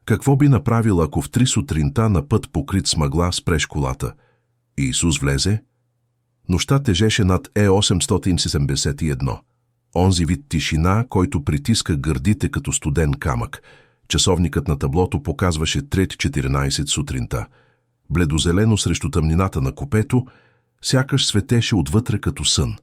Какво би направил, ако в 3 сутринта на път покрит с мъгла спреш колата? И Исус влезе? Нощта тежеше над Е871. Онзи вид тишина, който притиска гърдите като студен камък. Часовникът на таблото показваше 3:14 сутринта. Бледозелено срещу тъмнината на купето, сякаш светеше отвътре като сън.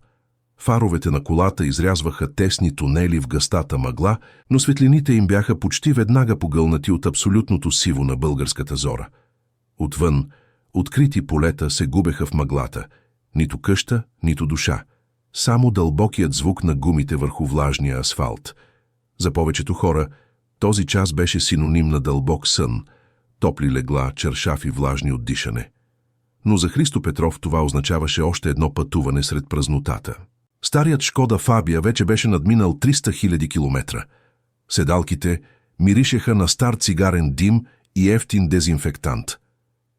Фаровете на колата изрязваха тесни тунели в гъстата мъгла, но светлините им бяха почти веднага погълнати от абсолютното сиво на българската зора. Отвън, открити полета се губеха в мъглата. Нито къща, нито душа. Само дълбокият звук на гумите върху влажния асфалт. За повечето хора този час беше синоним на дълбок сън, топли легла, чершафи влажни от дишане. Но за Христо Петров това означаваше още едно пътуване сред празнотата. Старият Шкода Фабия вече беше надминал 300 000 километра. Седалките миришеха на стар цигарен дим и ефтин дезинфектант.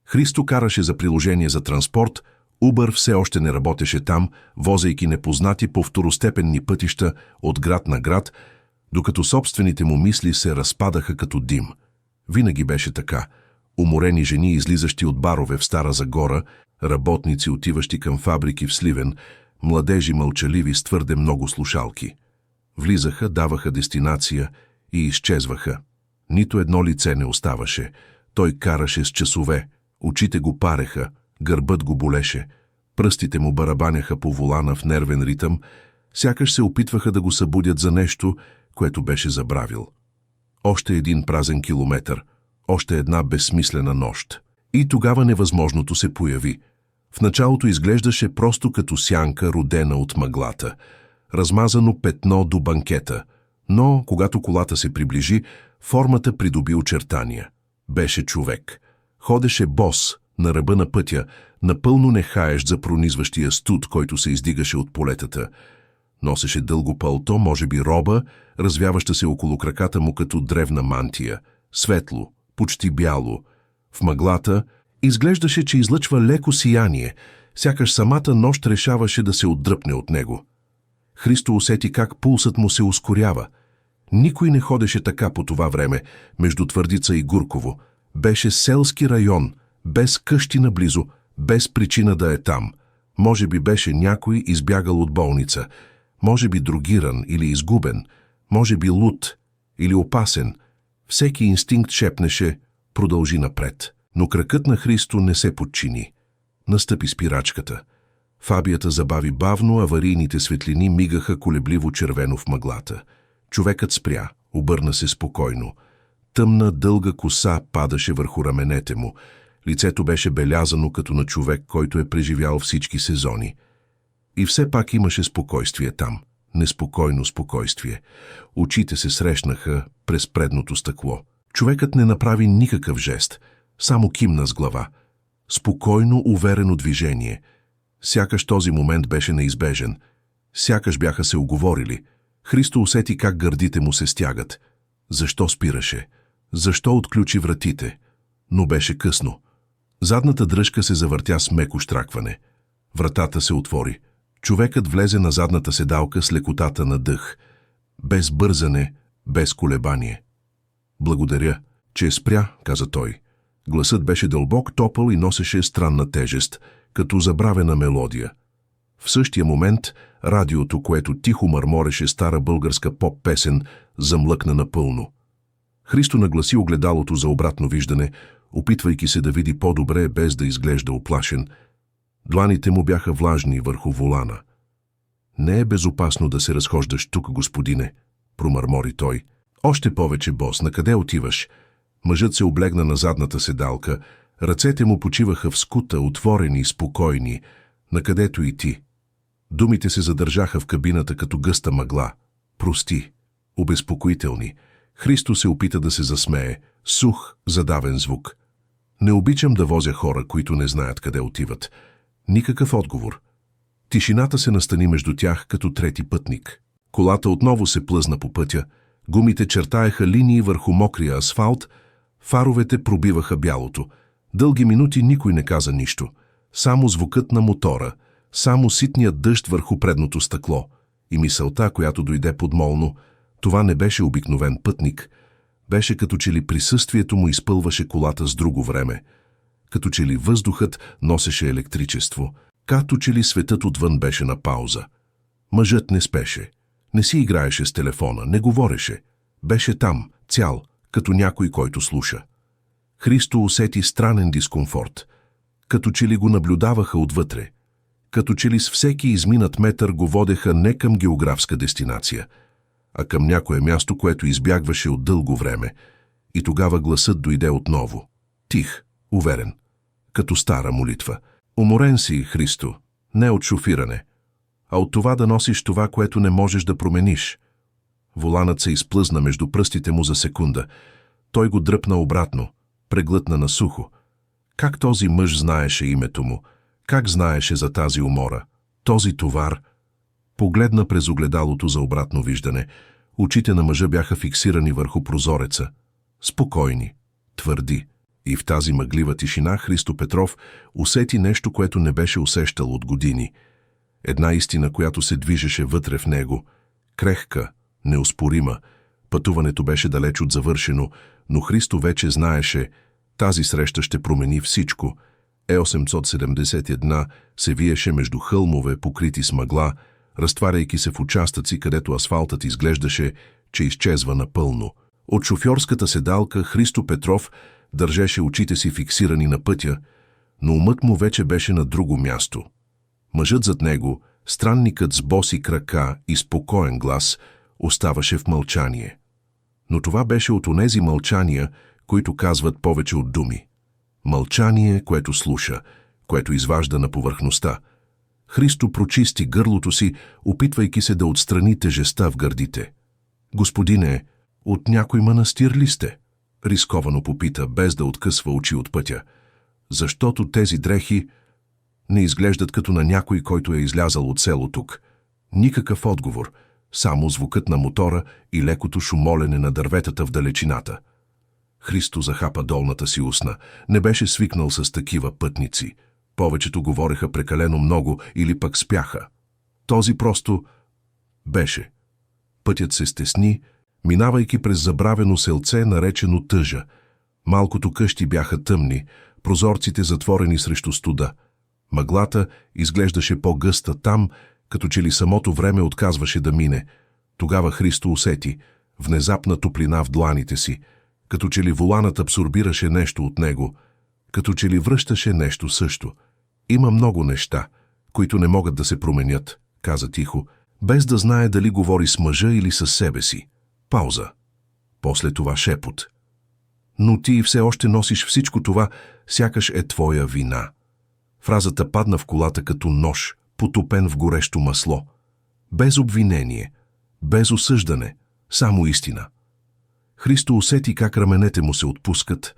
Христо караше за приложение за транспорт, Убър все още не работеше там, возейки непознати по второстепенни пътища от град на град, докато собствените му мисли се разпадаха като дим. Винаги беше така. Уморени жени, излизащи от барове в Стара Загора, работници, отиващи към фабрики в Сливен, младежи мълчаливи с твърде много слушалки. Влизаха, даваха дестинация и изчезваха. Нито едно лице не оставаше. Той караше с часове, очите го пареха, гърбът го болеше, пръстите му барабаняха по волана в нервен ритъм, сякаш се опитваха да го събудят за нещо, което беше забравил. Още един празен километър, още една безсмислена нощ. И тогава невъзможното се появи. В началото изглеждаше просто като сянка, родена от мъглата, размазано петно до банкета, но когато колата се приближи, формата придоби очертания. Беше човек. Ходеше бос на ръба на пътя, напълно нехаещ за пронизващия студ, който се издигаше от полетата. Носеше дълго палто, може би роба, развяваща се около краката му като древна мантия. Светло, почти бяло. В мъглата изглеждаше, че излъчва леко сияние, сякаш самата нощ решаваше да се отдръпне от него. Христо усети как пулсът му се ускорява. Никой не ходеше така по това време, между Твърдица и Гурково. Беше селски район, без къщи наблизо, без причина да е там. Може би беше някой избягал от болница, може би другиран или изгубен, може би луд или опасен. Всеки инстинкт шепнеше: продължи напред. Но кракът на Христо не се подчини. Настъпи спирачката. Фабията забави бавно, аварийните светлини мигаха колебливо червено в мъглата. Човекът спря, обърна се спокойно. Тъмна, дълга коса падаше върху раменете му. Лицето беше белязано като на човек, който е преживял всички сезони. И все пак имаше спокойствие там. Неспокойно спокойствие. Очите се срещнаха през предното стъкло. Човекът не направи никакъв жест, само кимна с глава. Спокойно, уверено движение. Сякаш този момент беше неизбежен. Сякаш бяха се уговорили. Христо усети как гърдите му се стягат. Защо спираше? Защо отключи вратите? Но беше късно. Задната дръжка се завъртя с меко щракване. Вратата се отвори. Човекът влезе на задната седалка с лекотата на дъх. Без бързане, без колебание. Благодаря, че спря, каза той. Гласът беше дълбок, топъл и носеше странна тежест, като забравена мелодия. В същия момент радиото, което тихо мърмореше стара българска поп-песен, замлъкна напълно. Христо нагласи огледалото за обратно виждане, опитвайки се да види по-добре, без да изглежда уплашен. Дланите му бяха влажни върху волана. Не е безопасно да се разхождаш тук, господине, промърмори той. Още повече, бос, накъде отиваш? Мъжът се облегна на задната седалка, ръцете му почиваха в скута, отворени, спокойни, накъдето и ти. Думите се задържаха в кабината като гъста мъгла. Прости, обезпокоителни. Христо се опита да се засмее, сух, задавен звук. Не обичам да возя хора, които не знаят къде отиват. Никакъв отговор. Тишината се настани между тях като трети пътник. Колата отново се плъзна по пътя, гумите чертаеха линии върху мокрия асфалт, фаровете пробиваха бялото. Дълги минути никой не каза нищо. Само звукът на мотора, само ситният дъжд върху предното стъкло и мисълта, която дойде подмолно. Това не беше обикновен пътник. Беше като че ли присъствието му изпълваше колата с друго време, като че ли въздухът носеше електричество, като че ли светът отвън беше на пауза. Мъжът не спеше, не си играеше с телефона, не говореше. Беше там, цял, като някой, който слуша. Христо усети странен дискомфорт, като че ли го наблюдаваха отвътре, като че ли с всеки изминат метър го водеха не към географска дестинация, а към някое място, което избягваше от дълго време. И тогава гласът дойде отново. Тих, уверен, като стара молитва. Уморен си, Христо, не от шофиране, а от това да носиш това, което не можеш да промениш. Воланът се изплъзна между пръстите му за секунда. Той го дръпна обратно, преглътна на сухо. Как този мъж знаеше името му? Как знаеше за тази умора? Този товар? Погледна през огледалото за обратно виждане. Очите на мъжа бяха фиксирани върху прозореца. Спокойни, твърди. И в тази мъглива тишина Христо Петров усети нещо, което не беше усещал от години. Една истина, която се движеше вътре в него. Крехка, неоспорима. Пътуването беше далеч от завършено, но Христо вече знаеше, тази среща ще промени всичко. Е-871 се виеше между хълмове, покрити с мъгла, разтваряйки се в участъци, където асфалтът изглеждаше, че изчезва напълно. От шофьорската седалка Христо Петров държеше очите си фиксирани на пътя, но умът му вече беше на друго място. Мъжът зад него, странникът с боси крака и спокоен глас, оставаше в мълчание. Но това беше от онези мълчания, които казват повече от думи. Мълчание, което слуша, което изважда на повърхността. Христо прочисти гърлото си, опитвайки се да отстрани тежестта в гърдите. Господине, от някой манастир ли сте? Рисковано попита, без да откъсва очи от пътя. Защото тези дрехи не изглеждат като на някой, който е излязал от село тук. Никакъв отговор, само звукът на мотора и лекото шумолене на дърветата в далечината. Христо захапа долната си устна. Не беше свикнал с такива пътници. Повечето говореха прекалено много или пък спяха. Този просто беше. Пътят се стесни, минавайки през забравено селце, наречено Тъжа. Малкото къщи бяха тъмни, прозорците затворени срещу студа. Мъглата изглеждаше по-гъста там, като че ли самото време отказваше да мине. Тогава Христо усети внезапна топлина в дланите си, като че ли воланът абсорбираше нещо от него, като че ли връщаше нещо също. Има много неща, които не могат да се променят, каза тихо, без да знае дали говори с мъжа или със себе си. Пауза. После това шепот. Но ти все още носиш всичко това, сякаш е твоя вина. Фразата падна в колата като нож, потопен в горещо масло. Без обвинение, без осъждане, само истина. Христо усети как раменете му се отпускат.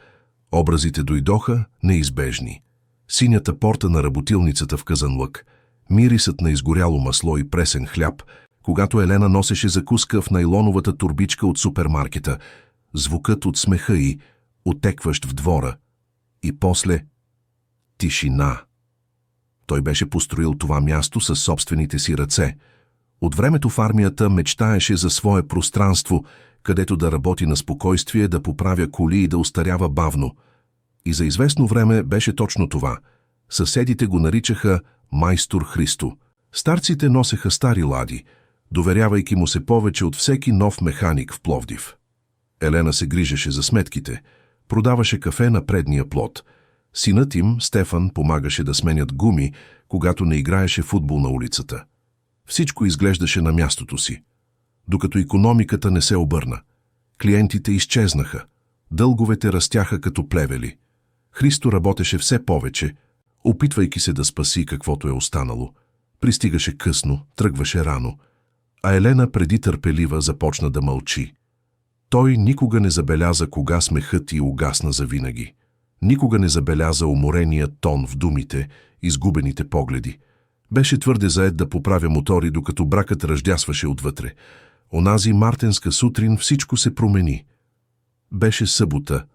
Образите дойдоха неизбежни. Синята порта на работилницата в Казанлък, мирисът на изгоряло масло и пресен хляб, когато Елена носеше закуска в найлоновата турбичка от супермаркета, звукът от смеха й, отекващ в двора. И после тишина. Той беше построил това място със собствените си ръце. От времето в армията мечтаеше за свое пространство, където да работи на спокойствие, да поправя коли и да остарява бавно. И за известно време беше точно това. Съседите го наричаха майстор Христо. Старците носеха стари лади, доверявайки му се повече от всеки нов механик в Пловдив. Елена се грижеше за сметките, продаваше кафе на предния плот. Синът им, Стефан, помагаше да сменят гуми, когато не играеше футбол на улицата. Всичко изглеждаше на мястото си. Докато икономиката не се обърна. Клиентите изчезнаха. Дълговете растяха като плевели. Христо работеше все повече, опитвайки се да спаси каквото е останало. Пристигаше късно, тръгваше рано. А Елена, преди търпелива, започна да мълчи. Той никога не забеляза кога смехът й угасна завинаги. Никога не забеляза уморения тон в думите, изгубените погледи. Беше твърде заед да поправя мотори, докато бракът ръждясваше отвътре. Онази мартенска сутрин всичко се промени. Беше събота,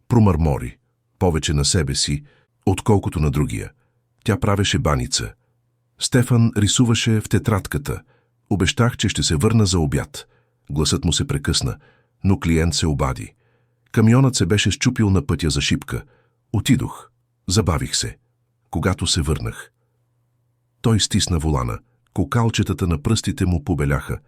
промърмори, повече на себе си, отколкото на другия. Тя правеше баница. Стефан рисуваше в тетрадката. Обещах, че ще се върна за обяд. Гласът му се прекъсна, но клиент се обади. Камионът се беше счупил на пътя за шипка. Отидох. Забавих се. Когато се върнах. Той стисна волана. Кокалчетата на пръстите му побеляха.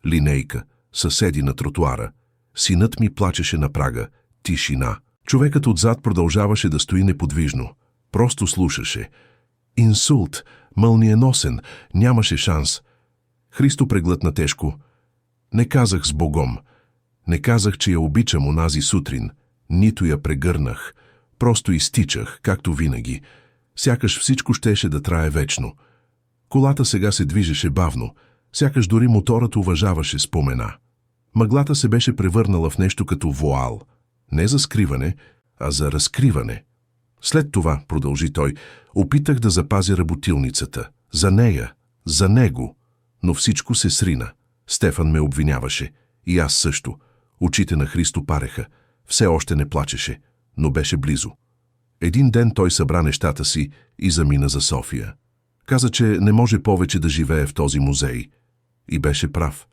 Линейка. Съседи на тротуара. Синът ми плачеше на прага. Тишина. Човекът отзад продължаваше да стои неподвижно. Просто слушаше. Инсулт. Мълниеносен. Нямаше шанс. Христо преглътна тежко. Не казах с Богом. Не казах, че я обичам онази сутрин. Нито я прегърнах. Просто изтичах, както винаги. Сякаш всичко щеше да трае вечно. Колата сега се движеше бавно. Сякаш дори моторът уважаваше спомена. Мъглата се беше превърнала в нещо като вуал. Не за скриване, а за разкриване. След това, продължи той, опитах да запазя работилницата. За нея, за него. Но всичко се срина. Стефан ме обвиняваше. И аз също. Очите на Христо пареха. Все още не плачеше, но беше близо. Един ден той събра нещата си и замина за София. Каза, че не може повече да живее в този музей. И беше прав.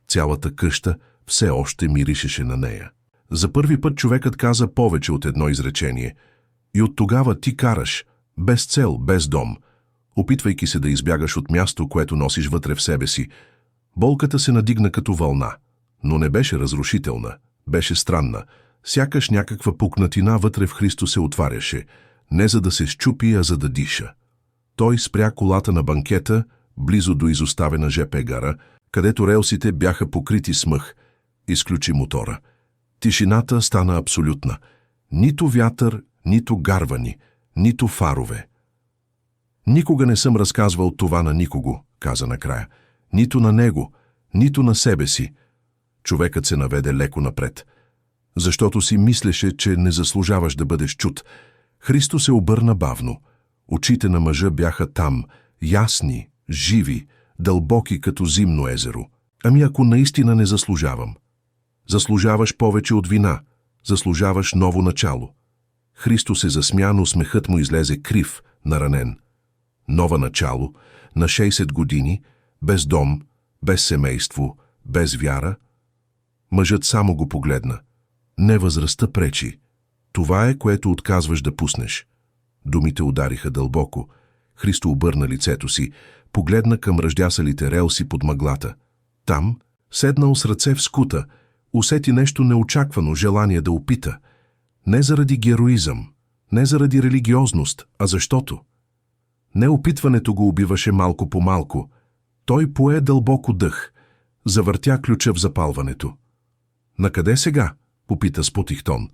Цялата къща все още миришеше на нея. За първи път човекът каза повече от едно изречение. И от тогава ти караш, без цел, без дом, опитвайки се да избягаш от място, което носиш вътре в себе си. Болката се надигна като вълна, но не беше разрушителна, беше странна. Сякаш някаква пукнатина вътре в Христо се отваряше, не за да се счупи, а за да диша. Той спря колата на банкета, близо до изоставена ЖП гара, където релсите бяха покрити с мъх. Изключи мотора. Тишината стана абсолютна. Нито вятър, нито гарвани, нито фарове. Никога не съм разказвал това на никого, каза накрая. Нито на него, нито на себе си. Човекът се наведе леко напред. Защото си мислеше, че не заслужаваш да бъдеш чут. Христо се обърна бавно. Очите на мъжа бяха там, ясни, живи, дълбоки като зимно езеро. Ами ако наистина не заслужавам? Заслужаваш повече от вина. Заслужаваш ново начало. Христо се засмя, но смехът му излезе крив, наранен. Нова начало, на 60 години, без дом, без семейство, без вяра. Мъжът само го погледна. Не възрастта пречи. Това е, което отказваш да пуснеш. Думите удариха дълбоко. Христо обърна лицето си, погледна към ръждясалите релси под мъглата. Там, седнал с ръце в скута, усети нещо неочаквано желание да опита. Не заради героизъм, не заради религиозност, а защото. Неопитването го убиваше малко по малко. Той пое дълбоко дъх, завъртя ключа в запалването. «Накъде сега?» попита с потих тон.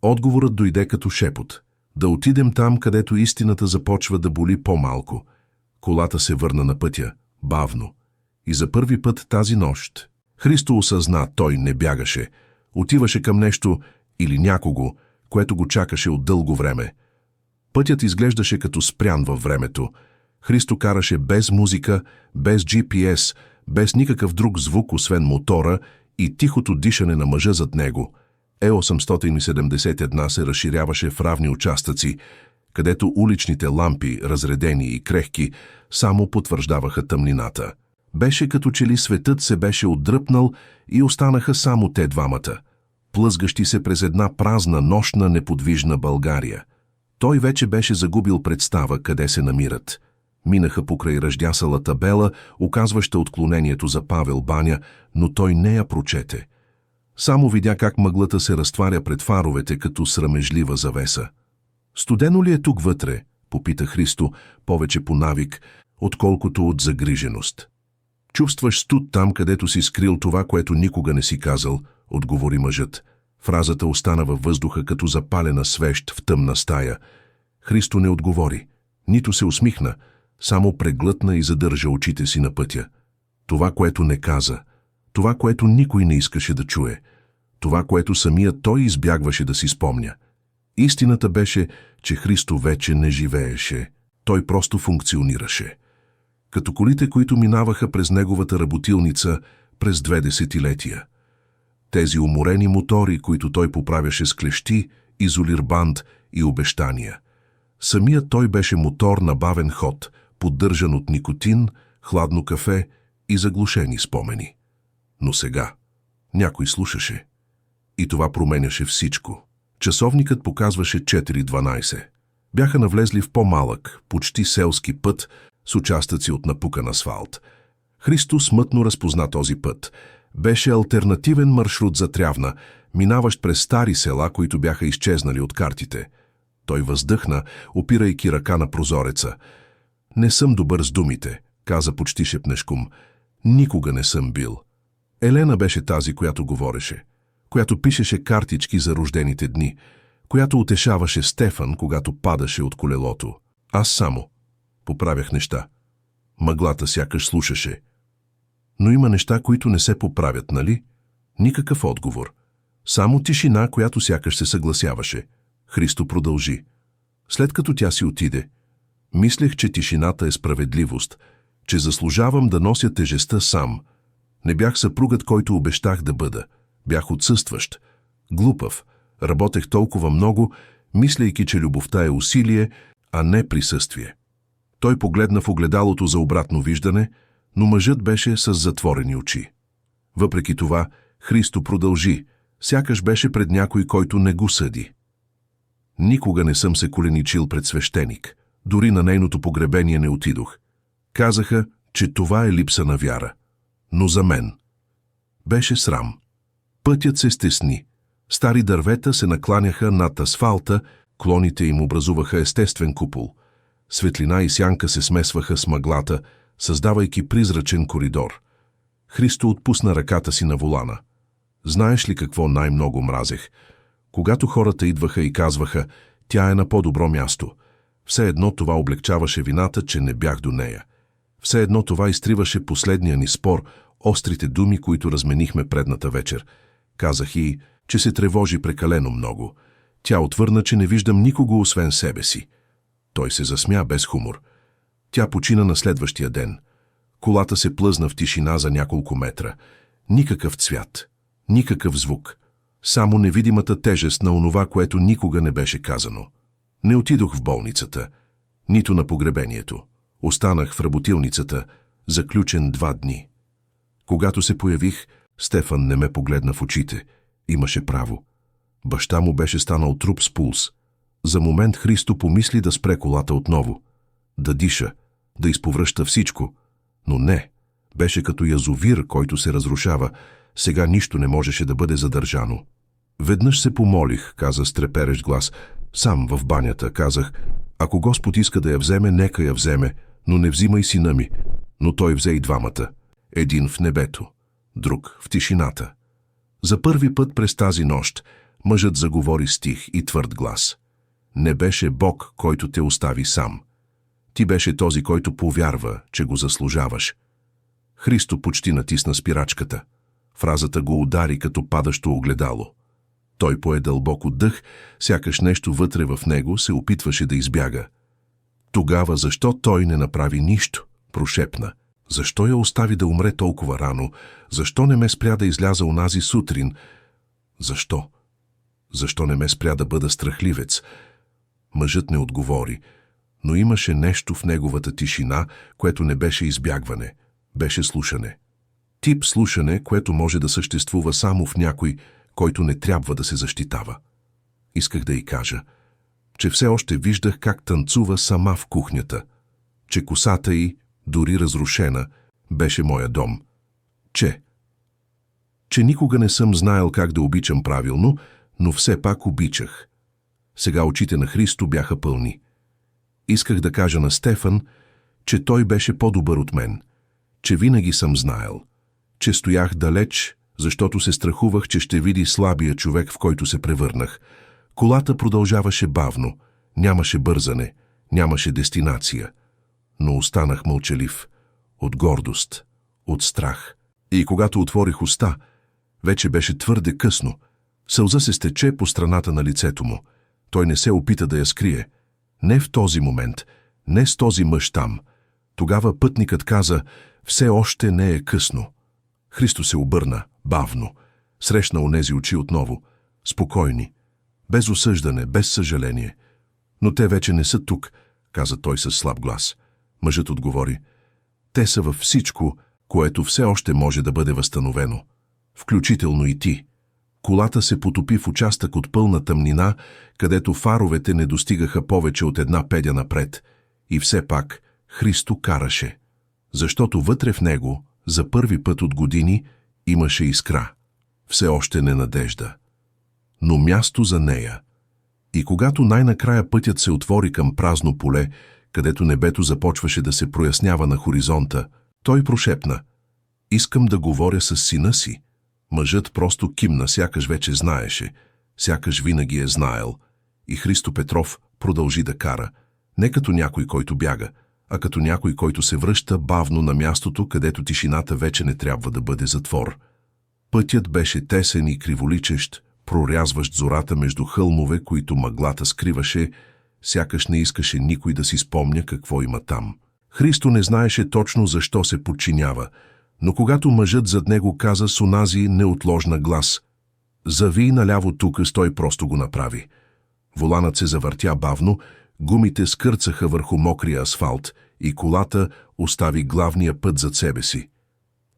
Отговорът дойде като шепот. Да отидем там, където истината започва да боли по-малко. Колата се върна на пътя, бавно. И за първи път тази нощ Христо осъзна, той не бягаше. Отиваше към нещо или някого, което го чакаше от дълго време. Пътят изглеждаше като спрян във времето. Христо караше без музика, без GPS, без никакъв друг звук, освен мотора и тихото дишане на мъжа зад него. Е871 се разширяваше в равни участъци, където уличните лампи, разредени и крехки, само потвърждаваха тъмнината. Беше като че ли светът се беше отдръпнал и останаха само те двамата, плъзгащи се през една празна, нощна, неподвижна България. Той вече беше загубил представа къде се намират. Минаха покрай ръждясала табела, указваща отклонението за Павел баня, но той не я прочете. Само видя как мъглата се разтваря пред фаровете като срамежлива завеса. «Студено ли е тук вътре?» попита Христо, повече по навик, отколкото от загриженост. «Чувстваш студ там, където си скрил това, което никога не си казал», отговори мъжът. Фразата остана във въздуха като запалена свещ в тъмна стая. Христо не отговори, нито се усмихна, само преглътна и задържа очите си на пътя. Това, което не каза, това, което никой не искаше да чуе, това, което самият той избягваше да си спомня. Истината беше, че Христо вече не живееше. Той просто функционираше. Като колите, които минаваха през неговата работилница през 2 десетилетия. Тези уморени мотори, които той поправяше с клещи, изолирбанд и обещания. Самият той беше мотор на бавен ход, поддържан от никотин, хладно кафе и заглушени спомени. Но сега някой слушаше. И това променяше всичко. Часовникът показваше 4:12. Бяха навлезли в по-малък, почти селски път с участъци от напукан асфалт. Христо смътно разпозна този път. Беше алтернативен маршрут за Трявна, минаващ през стари села, които бяха изчезнали от картите. Той въздъхна, опирайки ръка на прозореца. «Не съм добър с думите», каза почти шепнешком. «Никога не съм бил». Елена беше тази, която говореше, която пишеше картички за рождените дни, която утешаваше Стефан, когато падаше от колелото. Аз само поправях неща. Мъглата сякаш слушаше. Но има неща, които не се поправят, нали? Никакъв отговор. Само тишина, която сякаш се съгласяваше. Христо продължи. След като тя си отиде, мислех, че тишината е справедливост, че заслужавам да нося тежестта сам. Не бях съпругът, който обещах да бъда. Бях отсъстващ, глупав. Работех толкова много, мислейки, че любовта е усилие, а не присъствие. Той погледна в огледалото за обратно виждане, но мъжът беше с затворени очи. Въпреки това, Христо продължи, сякаш беше пред някой, който не го съди. Никога не съм се коленичил пред свещеник. Дори на нейното погребение не отидох. Казаха, че това е липса на вяра. Но за мен беше срам. Пътят се стесни. Стари дървета се накланяха над асфалта, клоните им образуваха естествен купол. Светлина и сянка се смесваха с мъглата, създавайки призрачен коридор. Христо отпусна ръката си на волана. Знаеш ли какво най-много мразех? Когато хората идваха и казваха, тя е на по-добро място. Все едно това облегчаваше вината, че не бях до нея. Все едно това изтриваше последния ни спор, острите думи, които разменихме предната вечер. Казах и, че се тревожи прекалено много. Тя отвърна, че не виждам никого освен себе си. Той се засмя без хумор. Тя почина на следващия ден. Колата се плъзна в тишина за няколко метра. Никакъв цвят, никакъв звук. Само невидимата тежест на онова, което никога не беше казано. Не отидох в болницата, нито на погребението. Останах в работилницата, заключен 2 дни. Когато се появих, Стефан не ме погледна в очите. Имаше право. Баща му беше станал труп с пулс. За момент Христо помисли да спре колата отново. Да диша, да изповръща всичко. Но не. Беше като язовир, който се разрушава. Сега нищо не можеше да бъде задържано. Веднъж се помолих, каза с треперещ глас. Сам в банята казах, ако Господ иска да я вземе, нека я вземе, но не взимай сина ми. Но той взе и двамата. Един в небето, друг в тишината. За първи път през тази нощ мъжът заговори стих и твърд глас. Не беше Бог, който те остави сам. Ти беше този, който повярва, че го заслужаваш. Христо почти натисна спирачката. Фразата го удари като падащо огледало. Той пое дълбоко дъх, сякаш нещо вътре в него се опитваше да избяга. Тогава защо той не направи нищо? Прошепна. Защо я остави да умре толкова рано? Защо не ме спря да изляза онази сутрин? Защо? Защо не ме спря да бъда страхливец? Мъжът не отговори, но имаше нещо в неговата тишина, което не беше избягване, беше слушане. Тип слушане, което може да съществува само в някой, който не трябва да се защитава. Исках да й кажа, че все още виждах как танцува сама в кухнята, че косата й, дори разрушена, беше моя дом. Че никога не съм знаел как да обичам правилно, но все пак обичах. Сега очите на Христо бяха пълни. Исках да кажа на Стефан, че той беше по-добър от мен, че винаги съм знаел, че стоях далеч, защото се страхувах, че ще види слабия човек, в който се превърнах. Колата продължаваше бавно, нямаше бързане, нямаше дестинация. Но останах мълчалив, от гордост, от страх. И когато отворих уста, вече беше твърде късно. Сълза се стече по страната на лицето му. Той не се опита да я скрие. Не в този момент, не с този мъж там. Тогава пътникът каза, все още не е късно. Христо се обърна, бавно, срещна онези очи отново, спокойни, без осъждане, без съжаление. Но те вече не са тук, каза той със слаб глас. Мъжът отговори, те са във всичко, което все още може да бъде възстановено. Включително и ти. Колата се потопи в участък от пълна тъмнина, където фаровете не достигаха повече от една педя напред. И все пак Христо караше, защото вътре в него, за първи път от години, имаше искра. Все още не надежда, но място за нея. И когато най-накрая пътят се отвори към празно поле, където небето започваше да се прояснява на хоризонта, той прошепна: „Искам да говоря с сина си." Мъжът просто кимна, сякаш вече знаеше, сякаш винаги е знаел. И Христо Петров продължи да кара, не като някой, който бяга, а като някой, който се връща бавно на мястото, където тишината вече не трябва да бъде затвор. Пътят беше тесен и криволичещ, прорязващ зората между хълмове, които мъглата скриваше, сякаш не искаше никой да си спомня какво има там. Христо не знаеше точно защо се подчинява, но когато мъжът зад него каза с онази неотложна глас: „Завий наляво тук", той просто го направи. Воланът се завъртя бавно, гумите скърцаха върху мокрия асфалт и колата остави главния път зад себе си.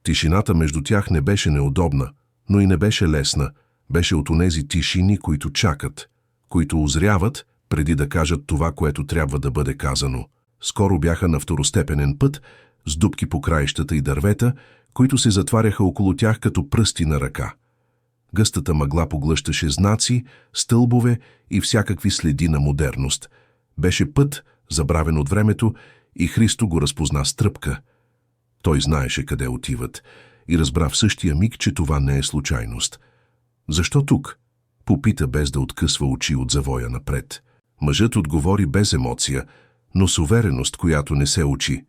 Тишината между тях не беше неудобна, но и не беше лесна. Беше от онези тишини, които чакат, които озряват преди да кажат това, което трябва да бъде казано. Скоро бяха на второстепенен път, с дупки по краищата и дървета, които се затваряха около тях като пръсти на ръка. Гъстата мъгла поглъщаше знаци, стълбове и всякакви следи на модерност. Беше път, забравен от времето, и Христо го разпозна с тръпка. Той знаеше къде отиват и разбра в същия миг, че това не е случайност. „Защо тук?" попита, без да откъсва очи от завоя напред. Мъжът отговори без емоция, но с увереност, която не се учи.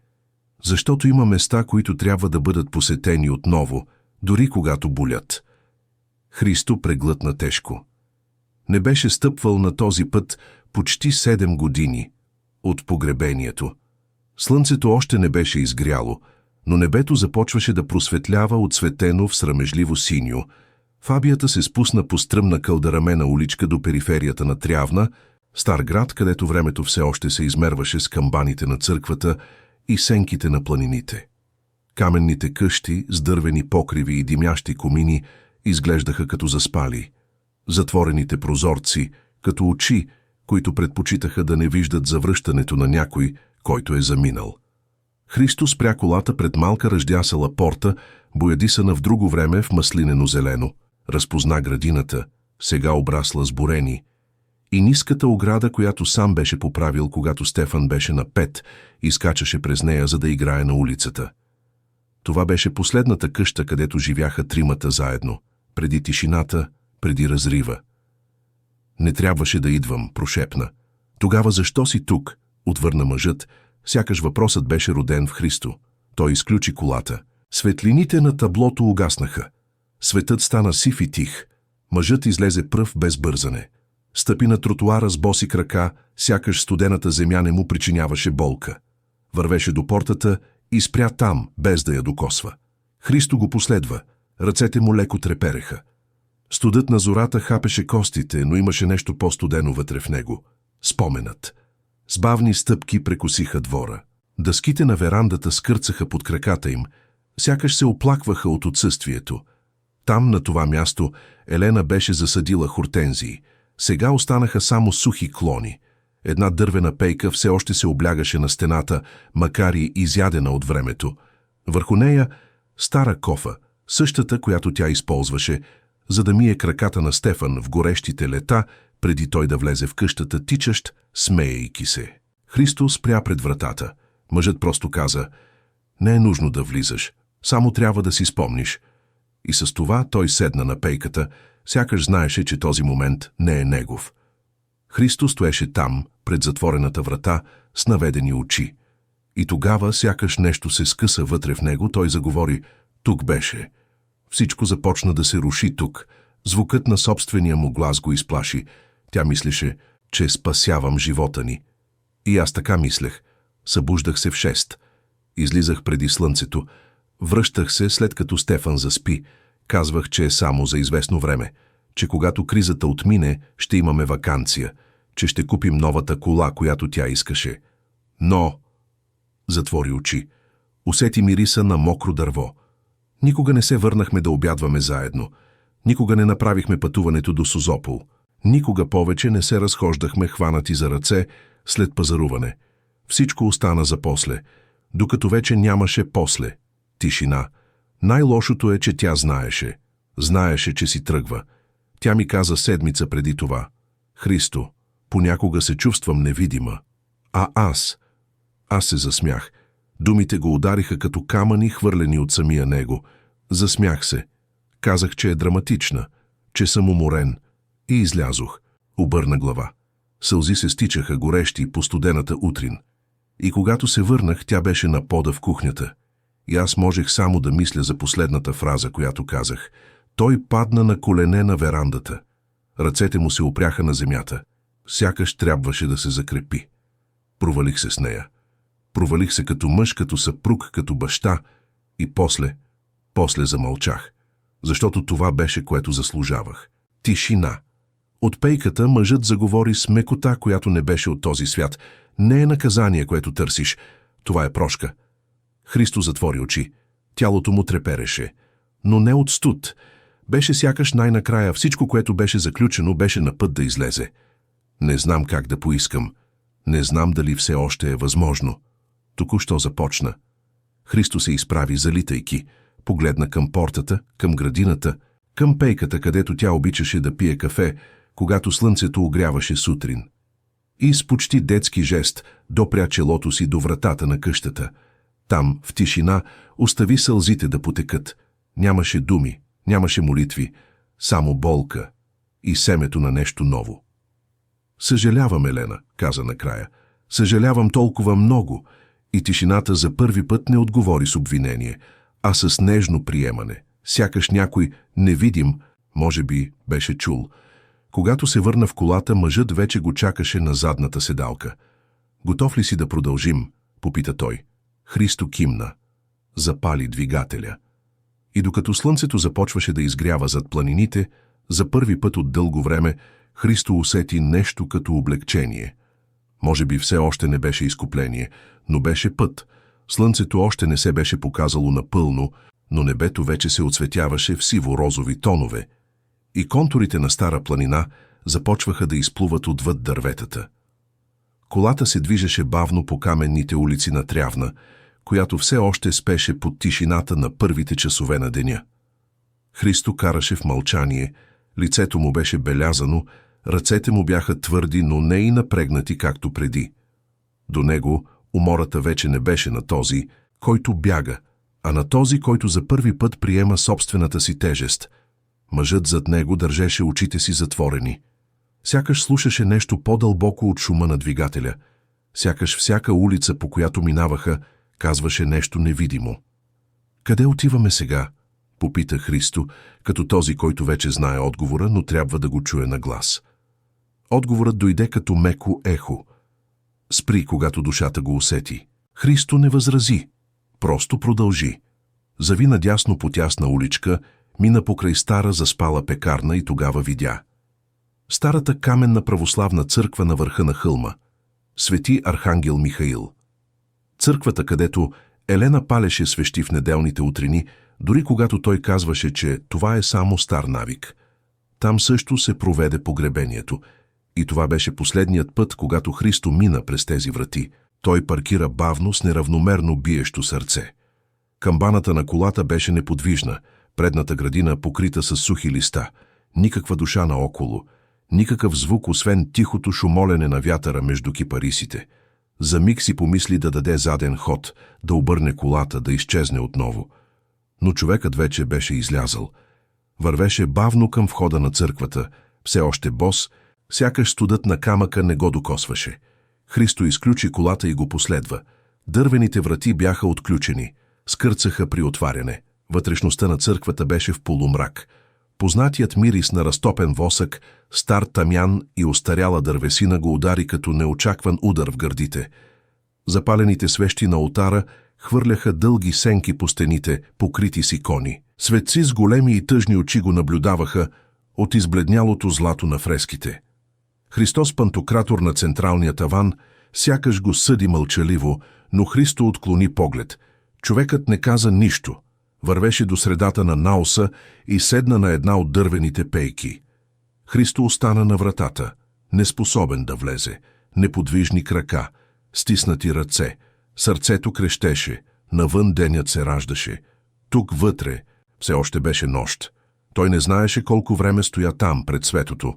„Защото има места, които трябва да бъдат посетени отново, дори когато болят." Христо преглътна тежко. Не беше стъпвал на този път почти 7 години от погребението. Слънцето още не беше изгряло, но небето започваше да просветлява отсветено в срамежливо синьо. Фабията се спусна по стръмна кълдарамена уличка до периферията на Трявна, стар град, където времето все още се измерваше с камбаните на църквата и сенките на планините. Каменните къщи с дървени покриви и димящи комини изглеждаха като заспали. Затворените прозорци, като очи, които предпочитаха да не виждат завръщането на някой, който е заминал. Христо спря колата пред малка ръждясала порта, боядисана в друго време в маслинено зелено. Разпозна градината, сега обрасла с бурени, и ниската ограда, която сам беше поправил, когато Стефан беше на 5 и скачаше през нея, за да играе на улицата. Това беше последната къща, където живяха тримата заедно, преди тишината, преди разрива. „Не трябваше да идвам", прошепна. „Тогава защо си тук?" отвърна мъжът, сякаш въпросът беше роден в Христо. Той изключи колата. Светлините на таблото угаснаха. Светът стана сив и тих. Мъжът излезе пръв без бързане. Стъпи на тротуара с боси крака, сякаш студената земя не му причиняваше болка. Вървеше до портата и спря там, без да я докосва. Христо го последва. Ръцете му леко трепереха. Студът на зората хапеше костите, но имаше нещо по-студено вътре в него. Споменът. С бавни стъпки прекосиха двора. Дъските на верандата скърцаха под краката им, сякаш се оплакваха от отсъствието. Там, на това място, Елена беше засадила хортензии. Сега останаха само сухи клони. Една дървена пейка все още се облягаше на стената, макар и изядена от времето. Върху нея стара кофа, същата, която тя използваше, за да мие краката на Стефан в горещите лета, преди той да влезе в къщата тичащ, смеейки се. Христо спря пред вратата. Мъжът просто каза: „Не е нужно да влизаш, само трябва да си спомниш." И с това той седна на пейката, сякаш знаеше, че този момент не е негов. Христо стоеше там, пред затворената врата, с наведени очи. И тогава сякаш нещо се скъса вътре в него, той заговори: „Тук беше." Всичко започна да се руши тук. Звукът на собствения му глас го изплаши. Тя мислеше, че спасявам живота ни. И аз така мислех. Събуждах се в 6. Излизах преди слънцето. Връщах се, след като Стефан заспи. Казвах, че е само за известно време, че когато кризата отмине, ще имаме ваканция, че ще купим новата кола, която тя искаше. Но... Затвори очи. Усети мириса на мокро дърво. Никога не се върнахме да обядваме заедно. Никога не направихме пътуването до Созопол. Никога повече не се разхождахме хванати за ръце след пазаруване. Всичко остана за после, докато вече нямаше после. Тишина. Най-лошото е, че тя знаеше. Знаеше, че си тръгва. Тя ми каза седмица преди това: Христо, понякога се чувствам невидима. А аз се засмях. Думите го удариха като камъни, хвърлени от самия него. Засмях се. Казах, че е драматична, че съм уморен. И излязох. Обърна глава. Сълзи се стичаха горещи по студената утрин. И когато се върнах, тя беше на пода в кухнята. И аз можех само да мисля за последната фраза, която казах. Той падна на колене на верандата. Ръцете му се опряха на земята. Сякаш трябваше да се закрепи. Провалих се с нея. Провалих се като мъж, като съпруг, като баща. И после замълчах. Защото това беше, което заслужавах. Тишина. От пейката мъжът заговори с мекота, която не беше от този свят. Не е наказание, което търсиш. Това е прошка. Христо затвори очи. Тялото му трепереше. Но не от студ. Беше сякаш най-накрая всичко, което беше заключено, беше на път да излезе. Не знам как да поискам. Не знам дали все още е възможно. Току-що започна. Христо се изправи, залитайки. Погледна към портата, към градината, към пейката, където тя обичаше да пие кафе, когато слънцето огряваше сутрин. И с почти детски жест допря челото си до вратата на къщата. Там, в тишина, остави сълзите да потекат. Нямаше думи, нямаше молитви, само болка и семето на нещо ново. Съжалявам, Елена, каза накрая. Съжалявам толкова много. И тишината за първи път не отговори с обвинение, а с нежно приемане. Сякаш някой невидим, може би, беше чул. Когато се върна в колата, мъжът вече го чакаше на задната седалка. Готов ли си да продължим? Попита той. Христо кимна. Запали двигателя. И докато слънцето започваше да изгрява зад планините, за първи път от дълго време Христо усети нещо като облегчение. Може би все още не беше изкупление, но беше път. Слънцето още не се беше показало напълно, но небето вече се отсветяваше в сиво-розови тонове. И контурите на Стара планина започваха да изплуват отвъд дърветата. Колата се движеше бавно по каменните улици на Трявна, която все още спеше под тишината на първите часове на деня. Христо караше в мълчание, лицето му беше белязано, ръцете му бяха твърди, но не и напрегнати, както преди. До него умората вече не беше на този, който бяга, а на този, който за първи път приема собствената си тежест. Мъжът зад него държеше очите си затворени. Сякаш слушаше нещо по-дълбоко от шума на двигателя. Сякаш всяка улица, по която минаваха, казваше нещо невидимо. «Къде отиваме сега?» попита Христо, като този, който вече знае отговора, но трябва да го чуе на глас. Отговорът дойде като меко ехо. Спри, когато душата го усети. Христо не възрази. Просто продължи. Зави надясно по тясна уличка, мина покрай стара заспала пекарна и тогава видя старата каменна православна църква на върха на хълма. Свети Архангел Михаил. Църквата, където Елена палеше свещи в неделните утрини, дори когато той казваше, че това е само стар навик. Там също се проведе погребението. И това беше последният път, когато Христо мина през тези врати. Той паркира бавно с неравномерно биещо сърце. Камбаната на колата беше неподвижна, предната градина покрита с сухи листа. Никаква душа наоколо, никакъв звук, освен тихото шумолене на вятъра между кипарисите. За миг си помисли да даде заден ход, да обърне колата, да изчезне отново. Но човекът вече беше излязъл. Вървеше бавно към входа на църквата, все още бос, сякаш студът на камъка не го докосваше. Христо изключи колата и го последва. Дървените врати бяха отключени, скърцаха при отваряне. Вътрешността на църквата беше в полумрак. Познатият мирис на разтопен восък, стар тамян и остаряла дървесина го удари като неочакван удар в гърдите. Запалените свещи на олтара хвърляха дълги сенки по стените, покрити с икони. Светци с големи и тъжни очи го наблюдаваха от избледнялото злато на фреските. Христос Пантократор на централния таван сякаш го съди мълчаливо, но Христо отклони поглед. Човекът не каза нищо. Вървеше до средата на наоса и седна на една от дървените пейки. Христо остана на вратата, неспособен да влезе, неподвижни крака, стиснати ръце. Сърцето крещеше, навън денят се раждаше. Тук вътре все още беше нощ. Той не знаеше колко време стоя там, пред светото.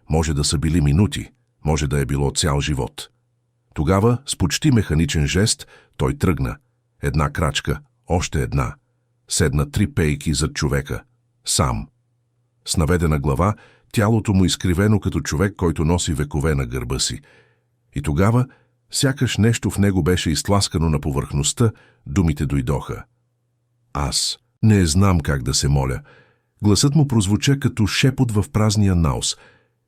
Може да са били минути, може да е било цял живот. Тогава, с почти механичен жест, той тръгна. Една крачка, още една. Седна 3 пейки зад човека. Сам. С наведена глава, тялото му изкривено като човек, който носи векове на гърба си. И тогава, сякаш нещо в него беше изтласкано на повърхността, думите дойдоха. Аз не знам как да се моля. Гласът му прозвуча като шепот в празния наос.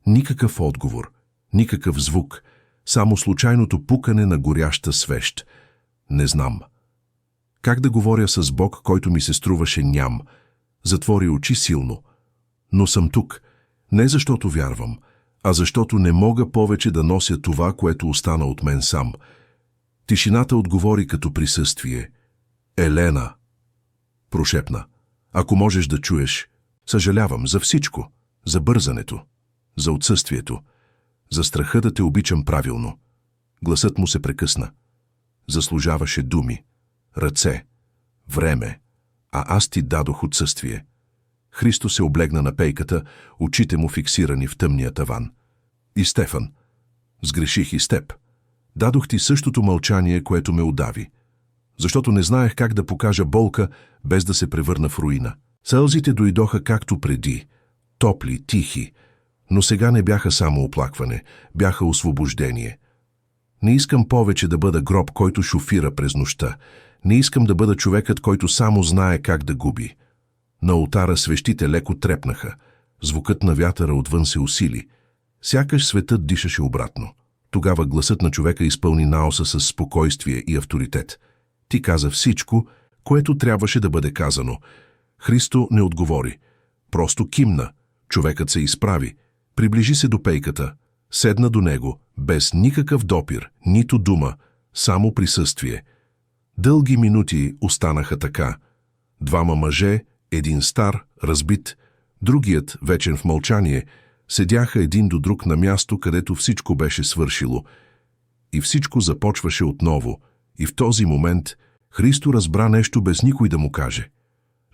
Никакъв отговор, никакъв звук, само случайното пукане на горяща свещ. Не знам. Как да говоря с Бог, който ми се струваше ням? Затвори очи силно. Но съм тук, не защото вярвам, а защото не мога повече да нося това, което остана от мен сам. Тишината отговори като присъствие. Елена, прошепна. Ако можеш да чуеш, съжалявам за всичко, за бързането, за отсъствието, за страха да те обичам правилно. Гласът му се прекъсна. Заслужаваше думи, ръце, време, а аз ти дадох отсъствие. Христо се облегна на пейката, очите му фиксирани в тъмния таван. И Стефан, сгреших и с теб. Дадох ти същото мълчание, което ме удави. Защото не знаех как да покажа болка, без да се превърна в руина. Сълзите дойдоха както преди, топли, тихи, но сега не бяха само оплакване, бяха освобождение. Не искам повече да бъда гроб, който шофира през нощта. Не искам да бъда човекът, който само знае как да губи. На олтара свещите леко трепнаха. Звукът на вятъра отвън се усили. Сякаш светът дишаше обратно. Тогава гласът на човека изпълни наоса с спокойствие и авторитет. Ти каза всичко, което трябваше да бъде казано. Христо не отговори. Просто кимна. Човекът се изправи. Приближи се до пейката. Седна до него, без никакъв допир, нито дума, само присъствие. Дълги минути останаха така. 2 мъже, един стар, разбит, другият, вечен в мълчание, седяха един до друг на място, където всичко беше свършило. И всичко започваше отново. И в този момент Христо разбра нещо без никой да му каже.